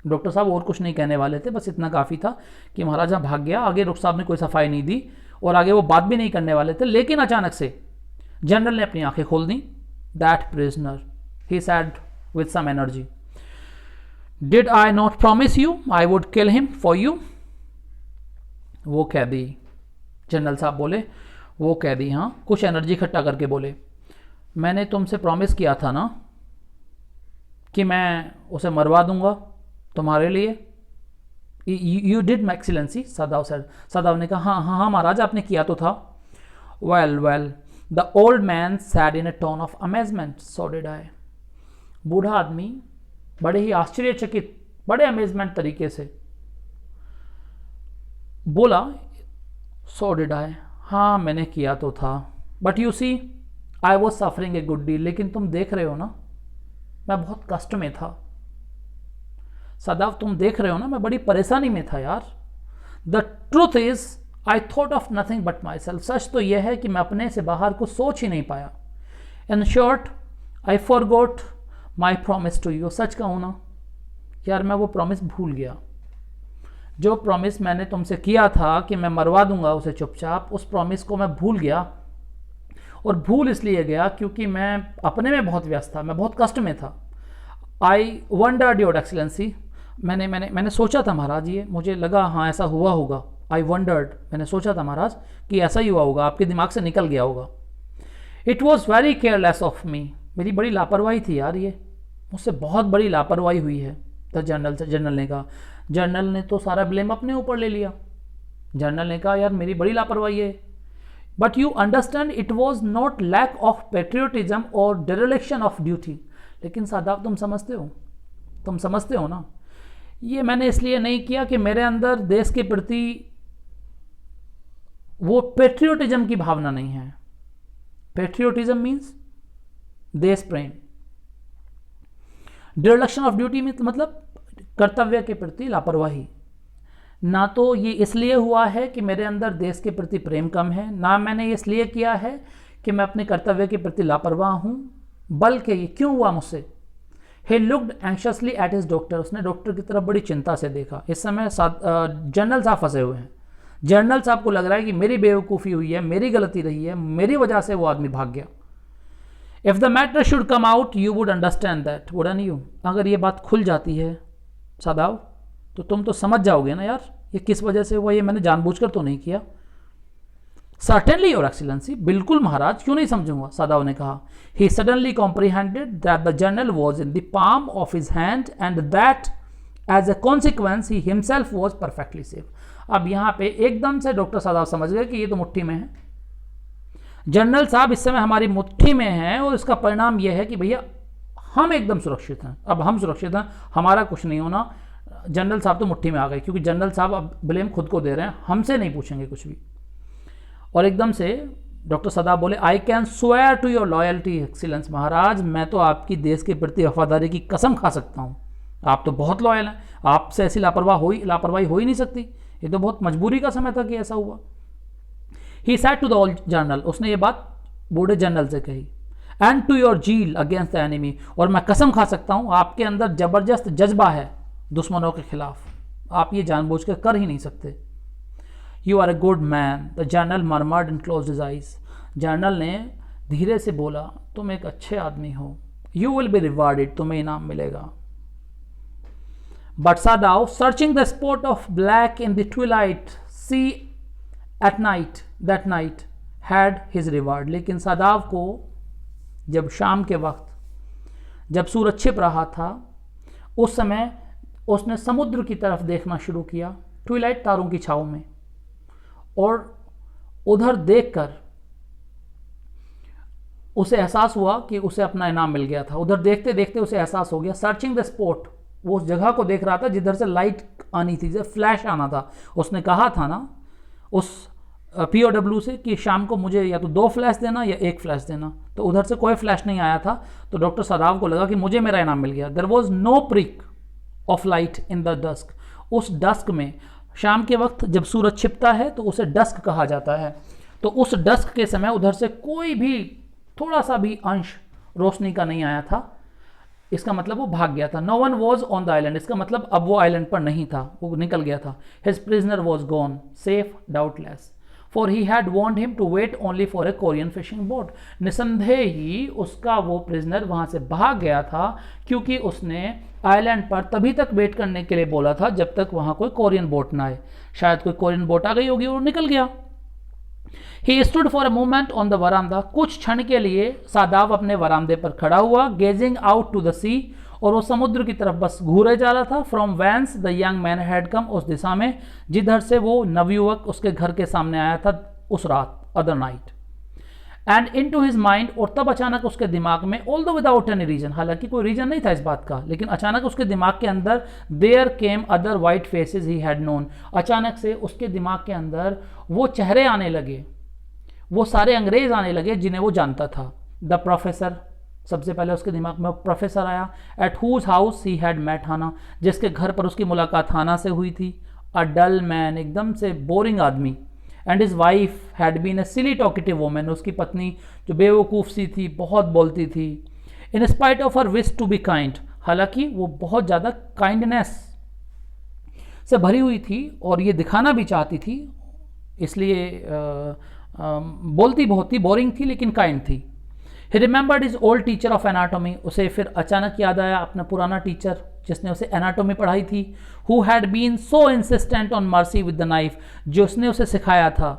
डॉक्टर साहब और कुछ नहीं कहने वाले थे, बस इतना काफ़ी था कि महाराजा भाग गया। आगे डॉक्टर साहब ने कोई सफाई नहीं दी और आगे वो बात भी नहीं करने वाले थे, लेकिन अचानक से जनरल ने अपनी आंखें खोल दी। That prisoner he said with some energy, did I not promise you I would kill him for you. वो कैदी, जनरल साहब बोले, वो कैदी हाँ कुछ एनर्जी इकट्ठा करके बोले, मैंने तुमसे प्रॉमिस किया था ना कि मैं उसे मरवा दूंगा तुम्हारे लिए, you did my excellency, Sadao sir. Sadao ने कहा हाँ हाँ हाँ महाराज, आपने किया तो था। Well well, the old man sad in a tone of amazement, so did I. बूढ़ा आदमी बड़े ही आश्चर्यचकित, बड़े अमेजमेंट तरीके से बोला, सो डिड आई, हाँ मैंने किया तो था, but you see I was suffering a good deal, लेकिन तुम देख रहे हो ना मैं बहुत कष्ट में था। सदाव तुम देख रहे हो ना मैं बड़ी परेशानी में था यार। The truth is I thought of nothing but myself, सच तो यह है कि मैं अपने से बाहर को सोच ही नहीं पाया। In short I forgot my promise to you, सच कहूँ ना यार मैं वो प्रॉमिस भूल गया, जो प्रॉमिस मैंने तुमसे किया था कि मैं मरवा दूंगा उसे चुपचाप, उस प्रॉमिस को मैं भूल गया। और भूल इसलिए गया क्योंकि मैं अपने में बहुत व्यस्त था, मैं बहुत कष्ट में था। आई वंडर्ड योर एक्सीलेंसी, मैंने सोचा था महाराज, ये मुझे लगा हाँ ऐसा हुआ होगा। आई वंडर्ड, मैंने सोचा था महाराज कि ऐसा ही हुआ होगा, आपके दिमाग से निकल गया होगा। It was very careless of me, मेरी बड़ी लापरवाही थी यार, ये मुझसे बहुत बड़ी लापरवाही हुई है। द जनरल ने कहा, जनरल ने तो सारा ब्लेम अपने ऊपर ले लिया। जनरल ने कहा यार मेरी बड़ी लापरवाही है, but you understand it was not lack of patriotism और डिरेक्शन ऑफ ड्यूटी। लेकिन सादाब तुम समझते हो ना, ये मैंने इसलिए नहीं किया कि मेरे अंदर देश के प्रति वो पेट्रियोटिज्म की भावना नहीं है। पेट्रियोटिज्म मीन्स देश प्रेम, डिरेक्शन ऑफ ड्यूटी मतलब कर्तव्य के प्रति लापरवाही। ना तो ये इसलिए हुआ है कि मेरे अंदर देश के प्रति प्रेम कम है, ना मैंने इसलिए किया है कि मैं अपने कर्तव्य के प्रति लापरवाह हूं, बल्कि ये क्यों हुआ मुझसे। He looked anxiously at his doctor, उसने डॉक्टर की तरफ बड़ी चिंता से देखा। इस समय जनरल साहब फंसे हुए हैं। जनरल साहब को लग रहा है कि मेरी बेवकूफ़ी हुई है, मेरी गलती रही है, मेरी वजह से वो आदमी भाग गया। If the matter should come out you would understand that, wouldn't you, अगर ये बात खुल जाती है सादाव तो तुम तो समझ जाओगे ना यार ये किस वजह से हुआ, ये मैंने जानबूझकर तो नहीं किया। सर्टेनली योर एक्सीलेंसी, बिल्कुल महाराज, क्यों नहीं समझूंगा, सादाव ने कहा। He suddenly comprehended that the general was in the palm of his hand and that as a consequence he himself was perfectly safe. अब यहां पे एकदम से डॉक्टर सादाव समझ गए कि ये तो मुट्ठी में है, जनरल साहब इस समय हमारी मुट्ठी में है, और इसका परिणाम यह है कि भैया हम एकदम सुरक्षित हैं, अब हम सुरक्षित हैं, हमारा कुछ नहीं होना। जनरल साहब तो मुट्ठी में आ गए क्योंकि जनरल साहब अब ब्लेम खुद को दे रहे हैं, हमसे नहीं पूछेंगे कुछ भी। और एकदम से डॉक्टर सदाब बोले, I can swear to your loyalty excellence, महाराज मैं तो आपकी देश के प्रति वफादारी की कसम खा सकता हूँ, आप तो बहुत लॉयल हैं, आपसे ऐसी लापरवाही हो ही नहीं सकती, ये तो बहुत मजबूरी का समय था कि ऐसा हुआ। He said to the old general, उसने ये बात बूढ़े जनरल से कही। And to your zeal against the enemy, और मैं कसम खा सकता हूँ आपके अंदर जबरदस्त जज्बा है दुश्मनों के खिलाफ, आप ये जानबूझकर कर ही नहीं सकते। You are a good man, the general murmured and closed his eyes, general ने धीरे से बोला, तुम एक अच्छे आदमी हो, यू विल बी रिवार्डेड, तुम्हें इनाम मिलेगा। But Sadao searching the spot of black in the twilight sea at night that night had his reward, लेकिन सादाव को जब शाम के वक्त जब सूरज छिप रहा था उस समय उसने समुद्र की तरफ देखना शुरू किया, ट्विलाइट तारों की छाव में, और उधर देखकर उसे एहसास हुआ कि उसे अपना इनाम मिल गया था। उधर देखते देखते उसे एहसास हो गया, सर्चिंग द स्पॉट, वो उस जगह को देख रहा था जिधर से लाइट आनी थी, जैसे फ्लैश आना था। उसने कहा था ना उस POW से कि शाम को मुझे या तो 2 फ्लैश देना या 1 फ्लैश देना, तो उधर से कोई फ्लैश नहीं आया था। तो डॉक्टर सदाव को लगा कि मुझे मेरा इनाम मिल गया। There was no prick of light in the dusk, उस डस्क में, शाम के वक्त जब सूरज छिपता है तो उसे डस्क कहा जाता है, तो उस डस्क के समय उधर से कोई भी थोड़ा सा भी अंश रोशनी का नहीं आया था। इसका मतलब वो भाग गया था। No one was on the island, इसका मतलब अब वो आइलैंड पर नहीं था, वो निकल गया था। His prisoner was gone safe doubtless, for he had warned him to wait only for a Korean fishing boat, निसंदेह ही उसका वो प्रिजनर वहां से भाग गया था क्योंकि उसने आइलैंड पर तभी तक वेट करने के लिए बोला था जब तक वहां कोई कोरियन बोट ना आए। शायद कोई कोरियन बोट आ गई होगी और निकल गया। He stood for a moment on the veranda, कुछ क्षण के लिए सादाव अपने वरामदे पर खड़ा हुआ, gazing out to the sea, और वो समुद्र की तरफ बस घूरे जा रहा था। From whence the young man had come, उस दिशा में जिधर से वो नवयुवक उसके घर के सामने आया था उस रात, other night. And into his mind, और तब अचानक उसके दिमाग में, ऑल दो विदाउट एनी रीजन, हालांकि कोई रीजन नहीं था इस बात का, लेकिन अचानक उसके दिमाग के अंदर there came other white faces he had known, अचानक से उसके दिमाग के अंदर वो चेहरे आने लगे, वो सारे अंग्रेज आने लगे जिन्हें वो जानता था। द प्रोफेसर, सबसे पहले उसके दिमाग में प्रोफेसर आया। At whose house he had met Hana, जिसके घर पर उसकी मुलाकात हाना से हुई थी। अ डल मैन, एकदम से बोरिंग आदमी। And his wife had been a silly talkative women, उसकी पत्नी जो बेवकूफ़ सी थी, बहुत बोलती थी। In spite of her wish to be kind, हालांकि वो बहुत ज़्यादा काइंडनेस से भरी हुई थी और ये दिखाना भी चाहती थी, इसलिए बोलती बहुत थी, बोरिंग थी लेकिन काइंड थी। ही remembered his old teacher of anatomy, उसे फिर अचानक याद आया अपना पुराना टीचर जिसने उसे एनाटॉमी पढ़ाई थी। Who had been so insistent on mercy with the knife, जो उसने उसे सिखाया था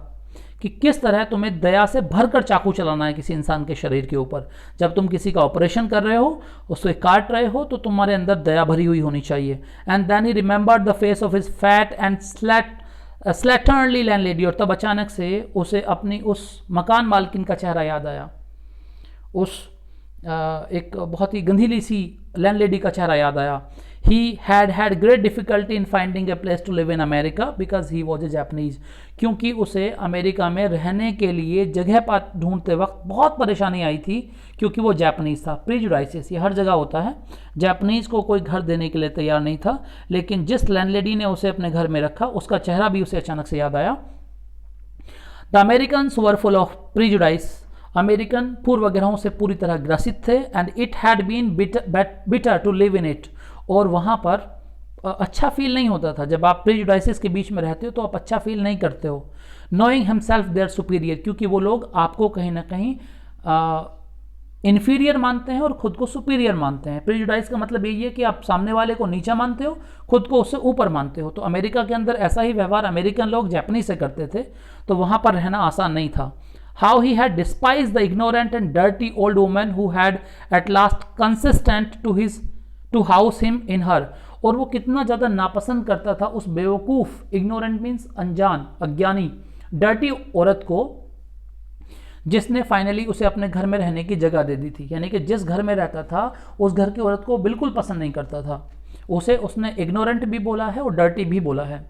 कि किस तरह तुम्हें दया से भरकर चाकू चलाना है किसी इंसान के शरीर के ऊपर। जब तुम किसी का ऑपरेशन कर रहे हो, उसे काट रहे हो, तो तुम्हारे अंदर दया भरी हुई होनी चाहिए। And then he remembered the face of his fat and slatternly landlady, और तब अचानक से उसे अपनी उस मकान मालकिन का चेहरा याद आया, उस एक बहुत ही गंधीली सी लैंडलेडी का चेहरा याद आया। He had had great difficulty in finding a place to live in America because he was a Japanese, क्योंकि उसे अमेरिका में रहने के लिए जगह ढूंढते वक्त बहुत परेशानी आई थी, क्योंकि वो जापनीज था। प्रीजुडाइसिस ये हर जगह होता है, जापनीज को कोई घर देने के लिए तैयार नहीं था, लेकिन जिस लैंडलेडी ने उसे अपने घर में रखा उसका चेहरा भी उसे अचानक से याद आया। The Americans were full of prejudice, American पूर्वग्रहों से पूरी तरह ग्रसित थे। And it had been bitter to live in it, और वहाँ पर अच्छा फील नहीं होता था। जब आप प्रेजुडाइसिस के बीच में रहते हो तो आप अच्छा फील नहीं करते हो। नोइंग हिमसेल्फ देयर सुपीरियर, क्योंकि वो लोग आपको कहीं ना कहीं इन्फीरियर मानते हैं और खुद को सुपीरियर मानते हैं। प्रेजुडाइस का मतलब यही है कि आप सामने वाले को नीचा मानते हो, खुद को उससे ऊपर मानते हो। तो अमेरिका के अंदर ऐसा ही व्यवहार अमेरिकन लोग जापानी से करते थे, तो वहाँ पर रहना आसान नहीं था। How he had despised the ignorant and dirty old woman who had at last consistent to house him in her, और वो कितना ज़्यादा नापसंद करता था उस बेवकूफ़, इग्नोरेंट मीन्स अनजान, अज्ञानी, डर्टी औरत को, जिसने फाइनली उसे अपने घर में रहने की जगह दे दी थी। यानी कि जिस घर में रहता था उस घर की औरत को बिल्कुल पसंद नहीं करता था, उसने इग्नोरेंट भी बोला है और डर्टी भी बोला है।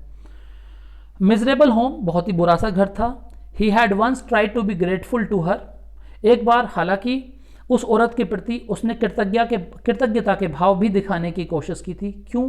मिजरेबल होम, बहुत ही बुरा सा घर था। He had once tried to be grateful to her, एक बार हालांकि उस औरत के प्रति उसने कृतज्ञता के भाव भी दिखाने की कोशिश की थी। क्यों?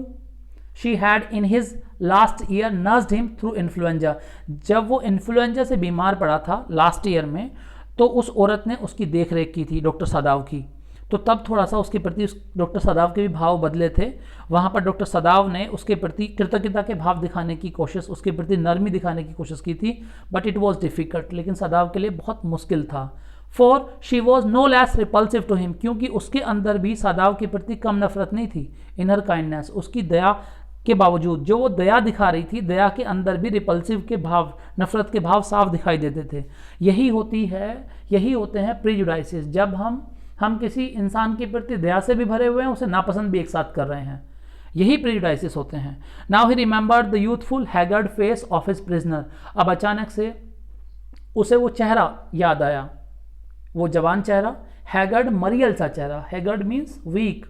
She had in his last year nursed him through influenza, जब वो इन्फ्लुएंजा से बीमार पड़ा था लास्ट ईयर में, तो उस औरत ने उसकी देख रेख की थी, डॉक्टर सदाव की। तो तब थोड़ा सा उसके प्रति डॉक्टर सदाव के भी भाव बदले थे। वहाँ पर डॉक्टर सदाव ने उसके प्रति कृतज्ञता के भाव दिखाने की कोशिश, उसके प्रति नरमी दिखाने की कोशिश की थी, बट इट वॉज डिफ़िकल्ट, लेकिन सदाव के लिए बहुत मुश्किल था। For she was no less repulsive to him, क्योंकि उसके अंदर भी सदाव के प्रति कम नफरत नहीं थी। इनर काइंडनेस, उसकी दया के बावजूद जो वो दया दिखा रही थी, दया के अंदर भी रिपल्सिव के भाव, नफरत के भाव साफ दिखाई देते थे। यही होते हैं प्रीजुडाइसिस, जब हम किसी इंसान के प्रति दया से भी भरे हुए हैं, उसे नापसंद भी एक साथ कर रहे हैं, यही प्रेजुडाइसिस होते हैं। Now he remembered the youthful haggard face of his prisoner, अब अचानक से उसे वो चेहरा याद आया, वो जवान चेहरा, हैगर्ड मरियल सा चेहरा, haggard means weak,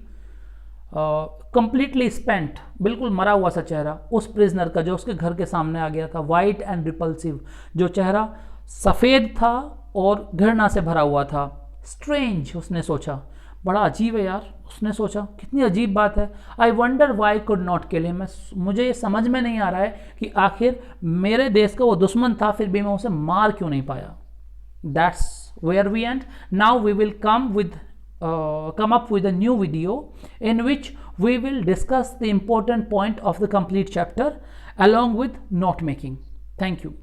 completely spent, बिल्कुल मरा हुआ सा चेहरा उस प्रिजनर का जो उसके घर के सामने आ गया था। वाइट एंड रिपल्सिव, जो चेहरा सफ़ेद था और घृणा से भरा हुआ था। स्ट्रेंज, उसने सोचा, बड़ा अजीब है यार, उसने सोचा कितनी अजीब बात है। I wonder why could not kill him, मुझे ये समझ में नहीं आ रहा है कि आखिर मेरे देश का वो दुश्मन था, फिर भी मैं उसे मार क्यों नहीं पाया। That's where we end. Now we will come up with a new video in which we will discuss the important point of the complete chapter along with note making. Thank you.